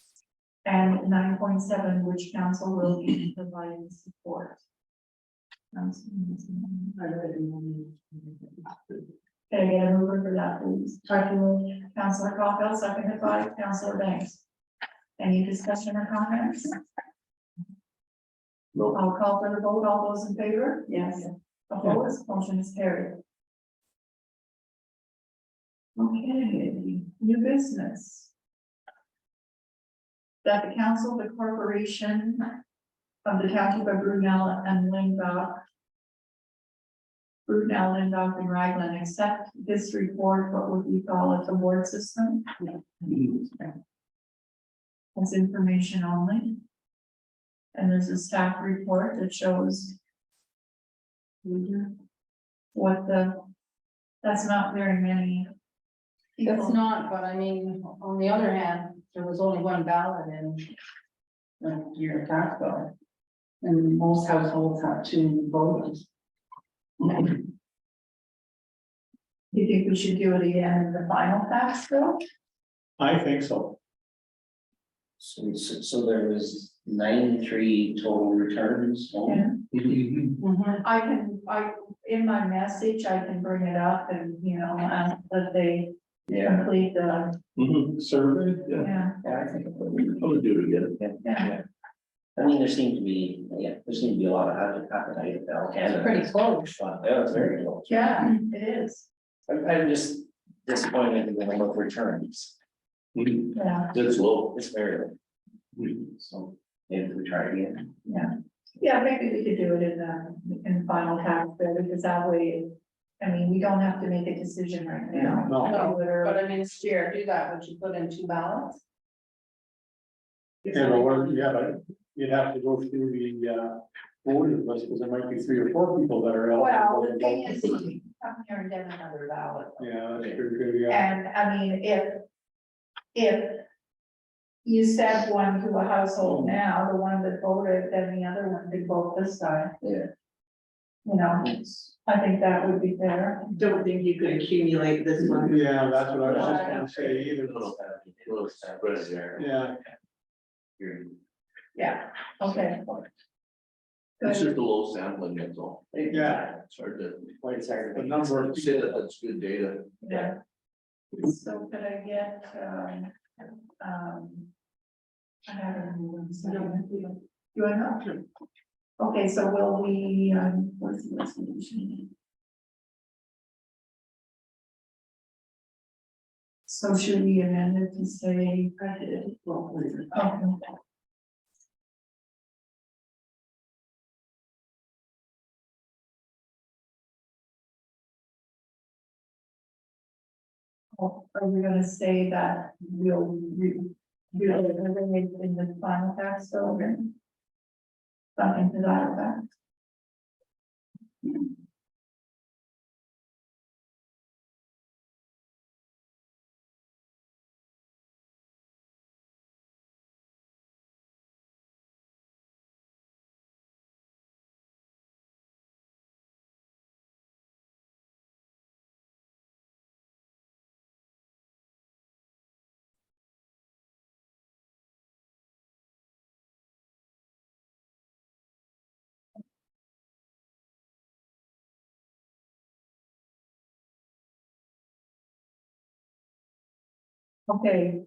Speaker 1: and 9.7, which council will be providing support. Can I get a mover for that, please? Councillor Caulfield, seconded by Councillor Banks. Any discussion or comments?
Speaker 3: No.
Speaker 1: I'll call for the vote. All those in favor?
Speaker 7: Yes.
Speaker 1: Opposed? Motion is carried. Okay, new business. That the council, the corporation of the township of Brunel and Lindau, Brunel, Lindau and Raglan accept this report, what would we call it, the ward system? It's information only. And there's a staff report that shows what that's not very many
Speaker 7: It's
Speaker 1: people.
Speaker 7: not, but I mean, on the other hand, there was only one ballot in your tax bill. And most households have 2 voters.
Speaker 1: Do you think we should do it again in the final tax bill?
Speaker 2: I think so.
Speaker 5: So there was 93 total returns.
Speaker 1: Yeah.
Speaker 2: Mm-hmm.
Speaker 1: In my message, I can bring it up and, ask that they
Speaker 5: Yeah.
Speaker 1: complete the,
Speaker 2: Survey,
Speaker 1: yeah,
Speaker 5: I think.
Speaker 3: I'm gonna do it again.
Speaker 1: yeah.
Speaker 5: I mean, there seemed to be a lot of appetite at Bell Canada.
Speaker 7: Pretty close.
Speaker 5: Yeah, it's very close.
Speaker 1: Yeah, it is,
Speaker 5: I'm just disappointed in the number of returns.
Speaker 1: yeah,
Speaker 3: It's low.
Speaker 5: It's very low. So maybe we try again.
Speaker 1: yeah, maybe we could do it in the final tax bill, because that way, I mean, we don't have to make a decision right now.
Speaker 2: No.
Speaker 7: No,
Speaker 1: Do it early.
Speaker 7: But I mean, it's fair, do that, would you put in 2 ballots?
Speaker 2: Yeah, but you'd have to go through the voters list, because there might be 3 or 4 people that are
Speaker 1: Well,
Speaker 2: eligible.
Speaker 1: the thing is, you come here and get another ballot.
Speaker 2: Yeah, that's pretty good, yeah.
Speaker 1: And I mean, if you send one to a household now, the one that voted, then the other one could vote this time.
Speaker 5: Yeah.
Speaker 1: I think that would be fair.
Speaker 6: Don't think you could accumulate this one.
Speaker 2: Yeah, that's what I was just gonna say either.
Speaker 3: Little spread there.
Speaker 2: Yeah,
Speaker 1: Yeah, okay.
Speaker 3: It's
Speaker 1: Good.
Speaker 3: just a low sampling, that's all.
Speaker 2: yeah,
Speaker 3: It's hard to,
Speaker 5: It's hard to
Speaker 2: the
Speaker 5: make-
Speaker 2: number of
Speaker 3: say
Speaker 2: people.
Speaker 3: that that's good data.
Speaker 1: Yeah. So could I get, I have a you are not? Okay, so will we, what's the resolution? So should we amend it to say? Okay. Are we gonna say that we'll eliminate in the final tax bill again? Something to that effect? Okay.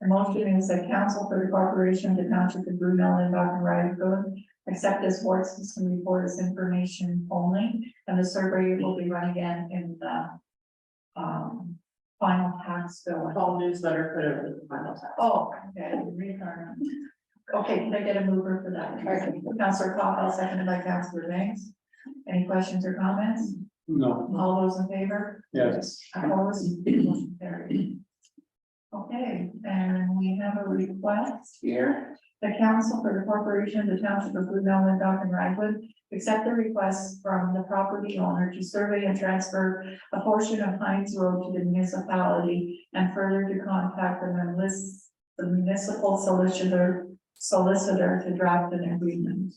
Speaker 1: The motion is that council for the corporation of the township of Brunel and Dr. Raglan accept this ward system report as information only, and the survey will be run again in the final tax bill.
Speaker 6: All newsletter put over the final tax.
Speaker 1: Oh, okay, return. Okay, can I get a mover for that? Councillor Caulfield, seconded by Councillor Banks. Any questions or comments?
Speaker 2: No,
Speaker 1: All those in favor?
Speaker 2: yes,
Speaker 1: Opposed? Motion carried. Okay, and we have a request here. The council for the corporation of the township of Brunel and Dr. Raglan accept the request from the property owner to survey and transfer a portion of Hines Road to the municipality and further to contact them and list the municipal solicitor to draft an agreement.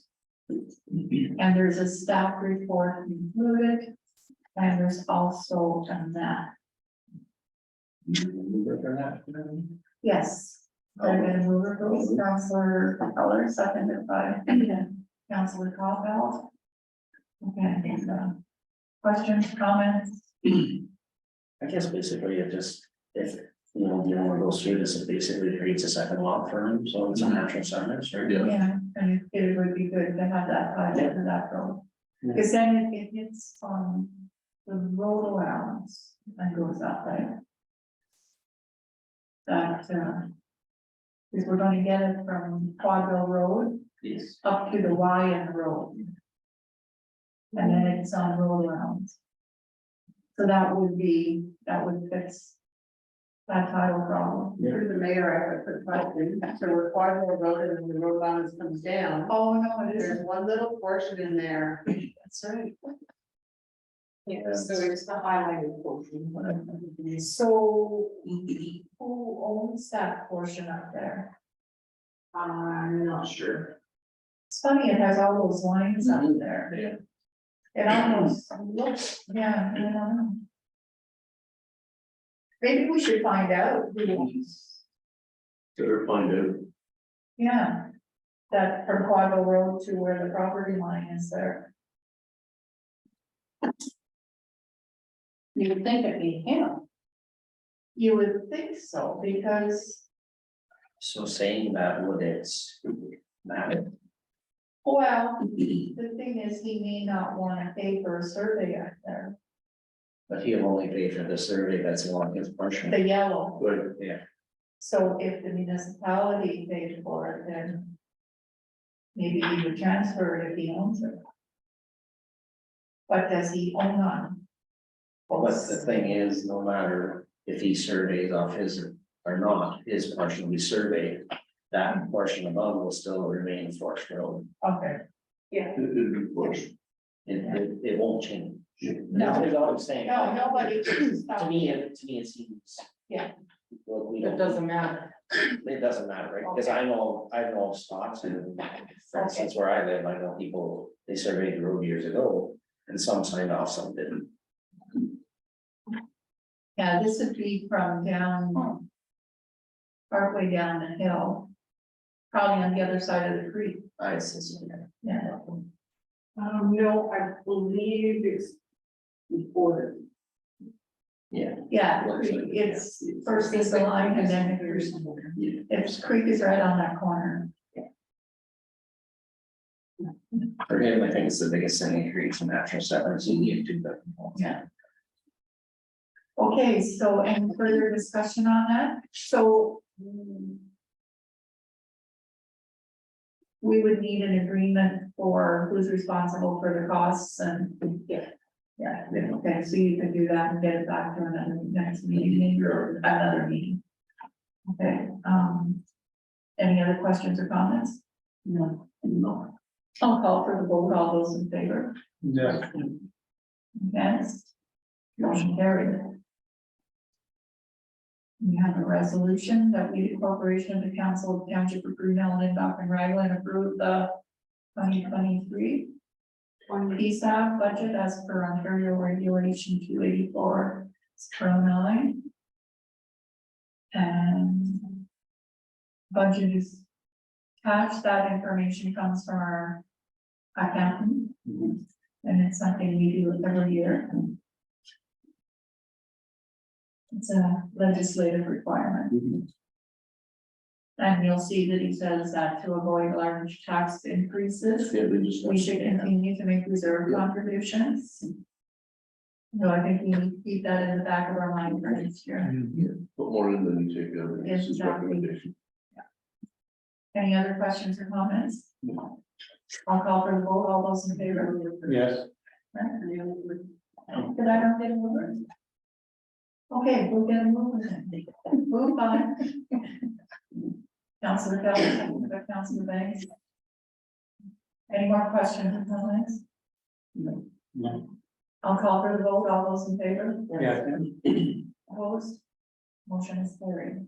Speaker 1: And there's a staff report included, and there's also a map. Yes, they're gonna move it, goes Councilor Keller, seconded by Councilor Caulfield. Okay, so, questions, comments?
Speaker 5: I guess basically it just, if, you know, the owner goes through this, it basically creates a second lot for him, so it's a natural sentence, right?
Speaker 3: Yeah.
Speaker 1: Yeah, and it would be good to have that tied into that road. Because then it hits on the road allowance and goes up there. That, because we're gonna get it from Quadville Road
Speaker 5: Yes.
Speaker 1: up to the Y in the road. And then it's on road allowance. So that would fix that title problem.
Speaker 6: Through the mayor, I would put question, so we're Quadville Road and then the road balance comes down.
Speaker 1: Oh, no, it
Speaker 6: There's
Speaker 1: isn't.
Speaker 6: one little portion in there.
Speaker 1: That's right.
Speaker 6: Yeah, so it's the highlighted portion.
Speaker 1: So who owns that portion up there?
Speaker 6: I'm not sure.
Speaker 1: It's funny, it has all those lines up there.
Speaker 5: Yeah.
Speaker 1: It almost looks, yeah, I don't know. Maybe we should find out who owns,
Speaker 3: Better find out.
Speaker 1: yeah. That from Quadville Road to where the property line is there.
Speaker 7: You would think it'd be him.
Speaker 1: You would think so, because,
Speaker 5: So saying that, would it matter?
Speaker 1: well, the thing is, he may not wanna pay for a survey out there,
Speaker 5: But he'll only pay for the survey that's along his portion.
Speaker 1: the yellow.
Speaker 3: But
Speaker 5: Yeah,
Speaker 1: So if the municipality paid for it, then maybe he would transfer it if he owns it. But does he own on?
Speaker 5: but the thing is, no matter if he surveys off his or not, his portion will be surveyed. That portion above will still remain Forest Road.
Speaker 1: Okay,
Speaker 3: it'd be worse.
Speaker 5: It won't change.
Speaker 1: No.
Speaker 5: That's what I'm saying.
Speaker 1: no, nobody.
Speaker 5: To me, it seems.
Speaker 1: Yeah.
Speaker 5: Well, we
Speaker 6: It
Speaker 5: don't,
Speaker 6: doesn't matter.
Speaker 5: it doesn't matter, right? Because I know spots and, for instance, where I live, I know people, they surveyed the road years ago. And some signed off, some didn't.
Speaker 1: Yeah, this would be from down. Partway down the hill. Probably on the other side of the creek,
Speaker 5: I see.
Speaker 1: yeah.
Speaker 6: No, I believe it's reported.
Speaker 5: Yeah.
Speaker 1: Yeah, the creek, it's first is the line and then the creek. It's creek is right on that corner.
Speaker 5: For him, I think it's the biggest thing he creates in natural settings, you need to do that.
Speaker 1: Yeah. Okay, so any further discussion on that? So. We would need an agreement for who's responsible for the costs and. Yeah, okay, so you can do that and get it back to another next meeting, maybe, or another meeting. Okay, any other questions or comments? No. I'll call for the vote, all those in favor,
Speaker 2: Yeah.
Speaker 1: against, motion carried. We have a resolution that we, the corporation of the council of township of Brunel, Lindop and Raglan approve the 2023 PSAP budget as per Ontario Regulation 284/09. And budget is attached. That information comes from our accountant. And it's something we do every year. It's a legislative requirement. And you'll see that he says that to avoid large tax increases,
Speaker 3: Yeah, they just.
Speaker 1: we should continue to make reserve contributions. So I think we need to keep that in the back of our mind for next year.
Speaker 3: Put more in than you take out. It's his
Speaker 1: Exactly.
Speaker 3: recommendation.
Speaker 1: Any other questions or comments? I'll call for the vote. All those in favor?
Speaker 2: Yes.
Speaker 1: Did I not get a mover? Okay, we'll get a mover then. Move on. Councilor Kelly, Councilor Banks. Any more questions or comments?
Speaker 2: No.
Speaker 1: I'll call for the vote. All those in favor?
Speaker 2: Yeah.
Speaker 1: Opposed? Motion is carried.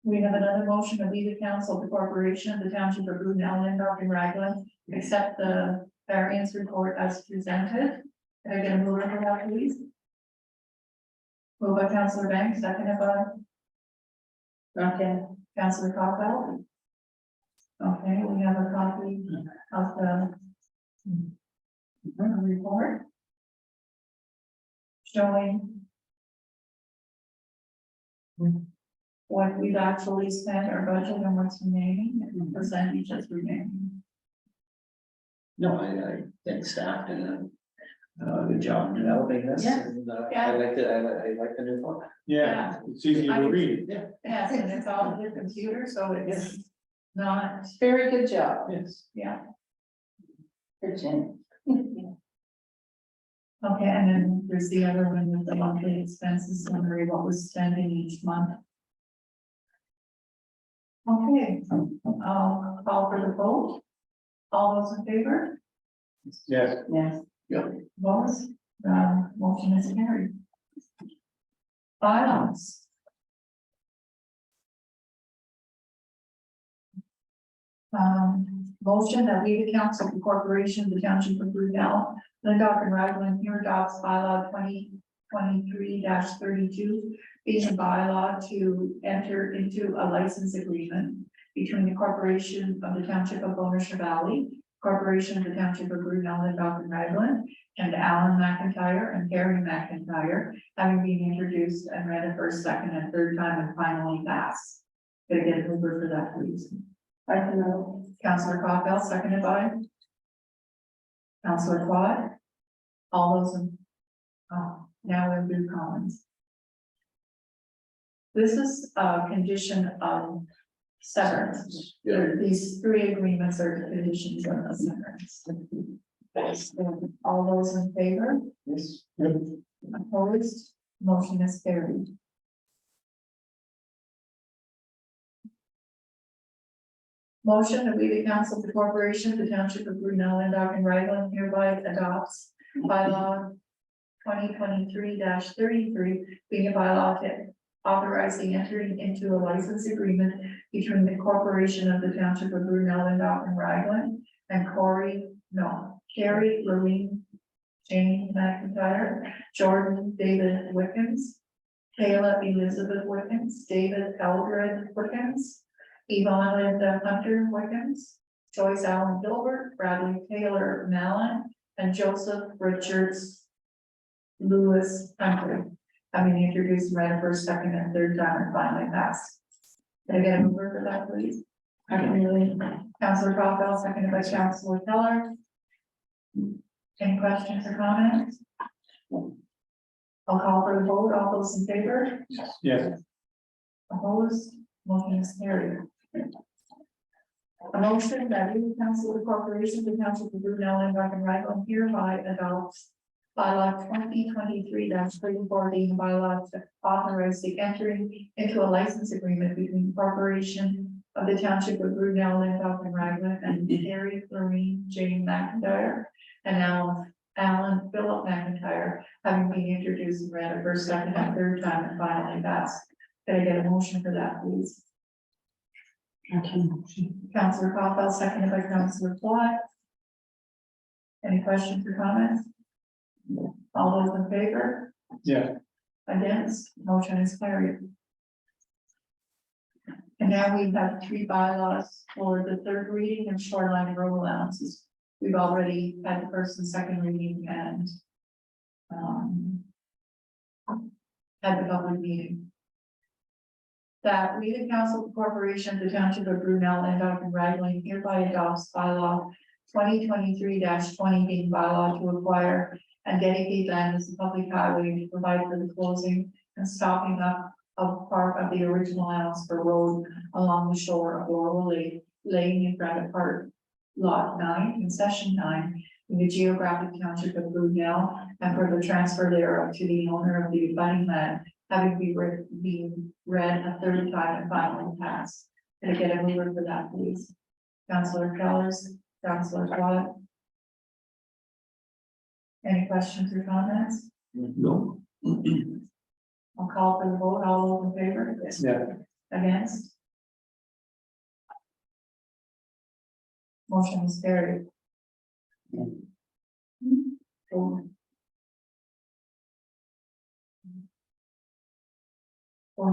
Speaker 1: We have another motion to leave the council, the corporation, the township of Brunel, Lindorf, and Raglan, accept the variance report as presented. Can I get a mover for that, please? Moved by Councillor Banks, seconded by Councillor Capel. Okay, we have a copy of the report showing what we've actually spent, our budget, and what's remaining, and percentage that's remaining.
Speaker 5: No, I think staff did a good job developing this.
Speaker 1: Yeah.
Speaker 5: And,
Speaker 1: Yeah.
Speaker 5: I liked it, I like the new format.
Speaker 2: Yeah, it's easy to read.
Speaker 5: Yeah.
Speaker 1: Yes, and it's all on the computer, so it's not,
Speaker 7: Very good job.
Speaker 5: Yes.
Speaker 1: yeah,
Speaker 7: Good, Jen.
Speaker 1: okay, and then there's the other one with the monthly expenses summary, what was spent in each month. Okay, I'll call for the vote. All those in favor?
Speaker 2: Yes,
Speaker 7: Yes.
Speaker 1: Opposed? Motion is carried. Bylaws. Motion that we, the council of the corporation, the township of Brunel, Lindorf and Raglan, here adopts bylaw 2023-32, being a bylaw to enter into a license agreement between the corporation of the township of Bonisher Valley, corporation of the township of Brunel, Lindorf and Raglan, and Alan McIntyre and Gary McIntyre, having been introduced and read a first, second, and third time and finally passed. Could I get a mover for that, please? I can know. Councillor Capel, seconded by Councillor Quad. All those in, now we'll do comments. This is a condition of severance.
Speaker 3: Yeah.
Speaker 1: These three agreements are the conditions of the severance. All those in favor?
Speaker 5: Yes.
Speaker 1: Opposed? Motion is carried. Motion that we, the council of the corporation, the township of Brunel, Lindorf and Raglan hereby adopts bylaw 2023-33, being a bylaw to authorize the entering into a license agreement between the corporation of the township of Brunel, Lindorf and Raglan and Carrie Lorraine Jane McIntyre, Jordan David Wickens, Kayla Elizabeth Wickens, David Eldred Wickens, Yvonne Linda Hunter Wickens, Joyce Allen Gilbert, Bradley Taylor Mallon, and Joseph Richards Lewis Hunter, having introduced and read a first, second, and third time and finally passed. Can I get a mover for that, please? Councillor Capel, seconded by Councillor Keller. Any questions or comments? I'll call for the vote. All those in favor?
Speaker 2: yes,
Speaker 1: Opposed? Motion is carried. A motion that we, council of the corporation, the township of Brunel, Lindorf and Raglan hereby adopts bylaw 2023-34, being bylaw to authorize the entering into a license agreement between the corporation of the township of Brunel, Lindorf and Raglan and Carrie Lorraine Jane McIntyre and now Alan Philip McIntyre, having been introduced and read a first, second, and third time and finally passed. Can I get a motion for that, please? Councillor Capel, seconded by Councillor Plot. Any questions or comments? All those in favor?
Speaker 2: yeah,
Speaker 1: Against? Motion is carried. And now we have three bylaws for the third reading of shoreline road allowances. We've already had the first and second reading and had the public meeting. That we, the council of the corporation, the township of Brunel, Lindorf and Raglan hereby adopts bylaw 2023-20, being bylaw to acquire and dedicate land as a public highway to provide for the closing and stopping up of part of the original Alsper Road along the shore of Laurel Lake, laying in front of part lot 9, concession 9, in the geographic township of Brunel, and for the transfer thereof to the owner of the abutting land, having been read a third time and finally passed. Can I get a mover for that, please? Councillor Kellers, Councillor Watt. Any questions or comments?
Speaker 3: No.
Speaker 1: I'll call for the vote. All those in favor?
Speaker 2: yeah,
Speaker 1: Against? Motion is carried. Fourth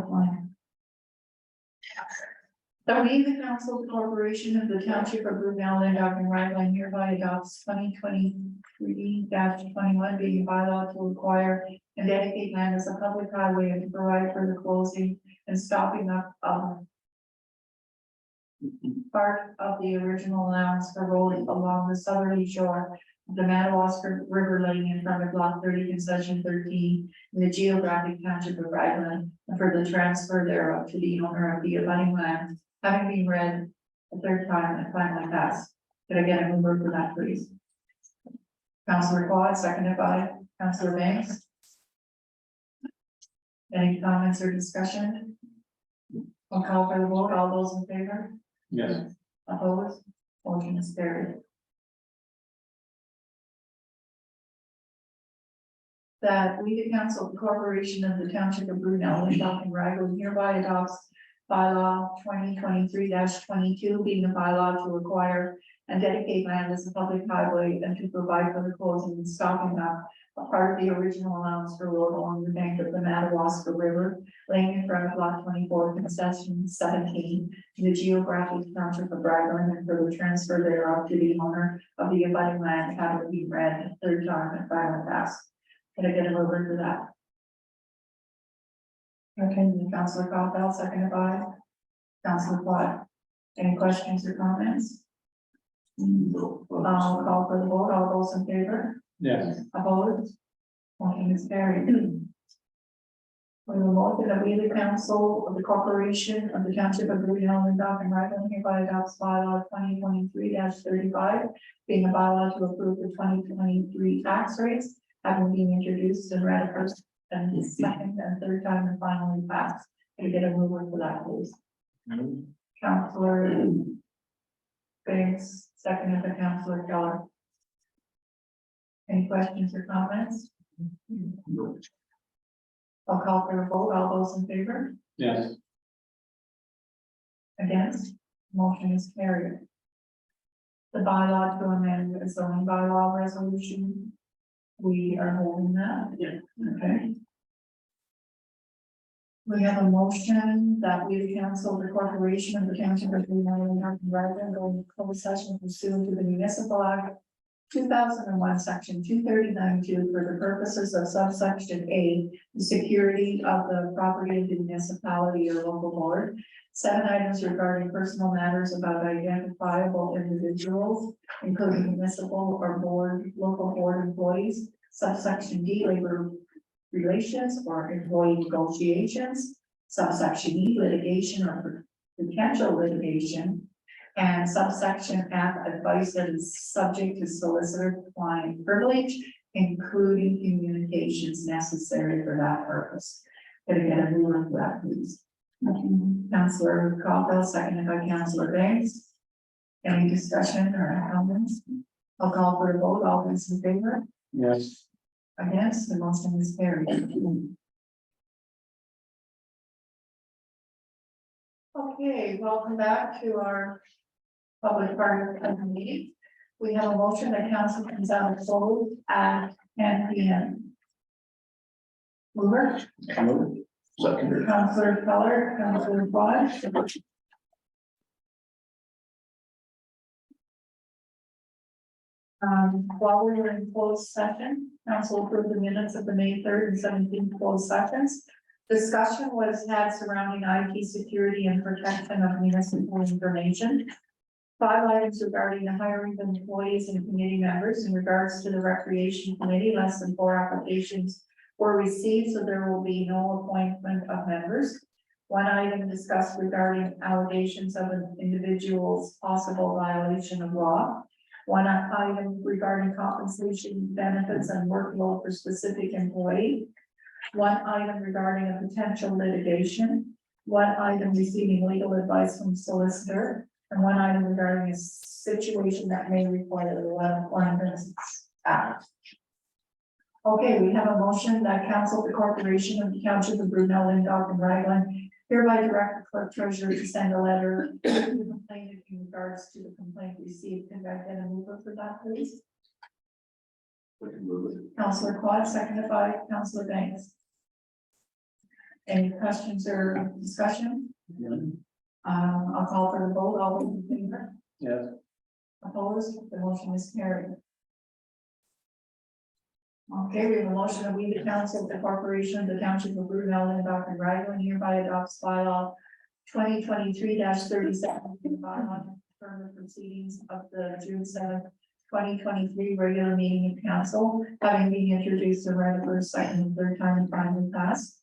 Speaker 1: line. That we, the council of the corporation of the township of Brunel and Ogden Raglan hereby adopts 2023-21 being a bylaw to acquire and dedicate land as a public highway and to provide for the closing and stopping up of part of the original allowance for road along the southerly shore of the Madawaska River laying in front of block 30 concession 13 in the geographic township of Raglan, and for the transfer thereof to the owner of the abutting land, having been read a third time and finally passed. Could I get a mover for that, please? Councillor Quad, seconded by Councillor Banks. Any comments or discussion? I'll call for the vote. All those in favor?
Speaker 2: Yes.
Speaker 1: Opposed? Motion is carried. That we, the council of the corporation of the township of Brunel and Falcon Raglan hereby adopts bylaw 2023-22, being a bylaw to acquire and dedicate land as a public highway and to provide for the closing and stopping up a part of the original allowance for road along the bank of the Madawaska River, laying in front of lot 24, concession 17, in the geographic township of Raglan, and for the transfer thereof to the owner of the abutting land, having been read a third time and finally passed. Can I get a mover for that? Okay, Councillor Campbell, seconded by Councillor Quad. Any questions or comments? I'll call for the vote. All those in favor?
Speaker 2: Yes.
Speaker 1: Opposed? Motion is carried. We will vote that we, the council of the corporation of the township of Brunel and Falcon Raglan hereby adopts bylaw 2023-35, being a bylaw to approve the 2023 tax rates, having been introduced and read first and second and third time and finally passed. Can I get a mover for that, please? Councillor Banks, seconded by Councillor Keller. Any questions or comments? I'll call for a vote. All those in favor?
Speaker 2: Yes.
Speaker 1: Against? Motion is carried. The bylaw to amend the zoning bylaw resolution. We are holding that.
Speaker 2: Yeah.
Speaker 1: Okay. We have a motion that we cancel the corporation of the township of Brunel and Raglan going to closed session pursuant to the municipal act 2001, section 239(2) for the purposes of subsection A, the security of the property of the municipality or local board. 7 items regarding personal matters about identifiable individuals, including municipal or board, local board employees. Subsection D, labor relations or employee negotiations. Subsection E, litigation or potential litigation. And subsection F, advice that is subject to solicitor-client privilege, including communications necessary for that purpose. Can I get a mover for that, please? Councillor Campbell, seconded by Councillor Banks. Any discussion or comments? I'll call for a vote. All those in favor?
Speaker 2: Yes.
Speaker 1: Against? The motion is carried. Okay, welcome back to our public part of the meeting. We have a motion that council comes out of close at 10 p.m. Mover,
Speaker 3: Second.
Speaker 1: Councillor Keller, Councillor Quad. While we were in closed session, council approved the minutes of the May 3rd and 17th closed sessions. Discussion was had surrounding IT security and protection of municipal information. 5 items regarding the hiring of employees and committee members. In regards to the recreation committee, less than 4 applications were received, so there will be no appointment of members. 1 item discussed regarding allegations of an individual's possible violation of law. 1 item regarding compensation, benefits, and workload for specific employee. 1 item regarding a potential litigation. 1 item receiving legal advice from solicitor. And 1 item regarding a situation that may require the Employment Act. Okay, we have a motion that council, the corporation of the township of Brunel and Raglan hereby direct the clerk treasurer to send a letter to the complainant in regards to the complaint received. Can I get a mover for that, please?
Speaker 3: We can move it.
Speaker 1: Councillor Quad, seconded by Councillor Banks. Any questions or discussion? I'll call for the vote. All those in favor?
Speaker 2: Yes.
Speaker 1: Opposed? The motion is carried. Okay, we have a motion that we, the council of the corporation of the township of Brunel and Dr. Ragland hereby adopts bylaw 2023-37 bylaw for the proceedings of the June 7th, 2023 regular meeting of council, having been introduced and read first, second, and third time and finally passed.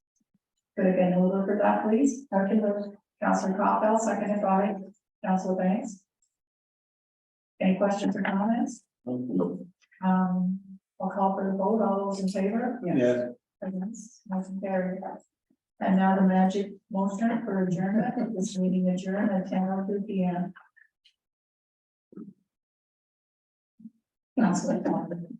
Speaker 1: Could I get a mover for that, please? Councillor Capel, seconded by Councillor Banks. Any questions or comments? I'll call for the vote. All those in favor?
Speaker 2: Yes.
Speaker 1: Against, motion carried. And now the magic motion for adjournment. This meeting adjourned at 10:02 p.m. Councillor Thornton.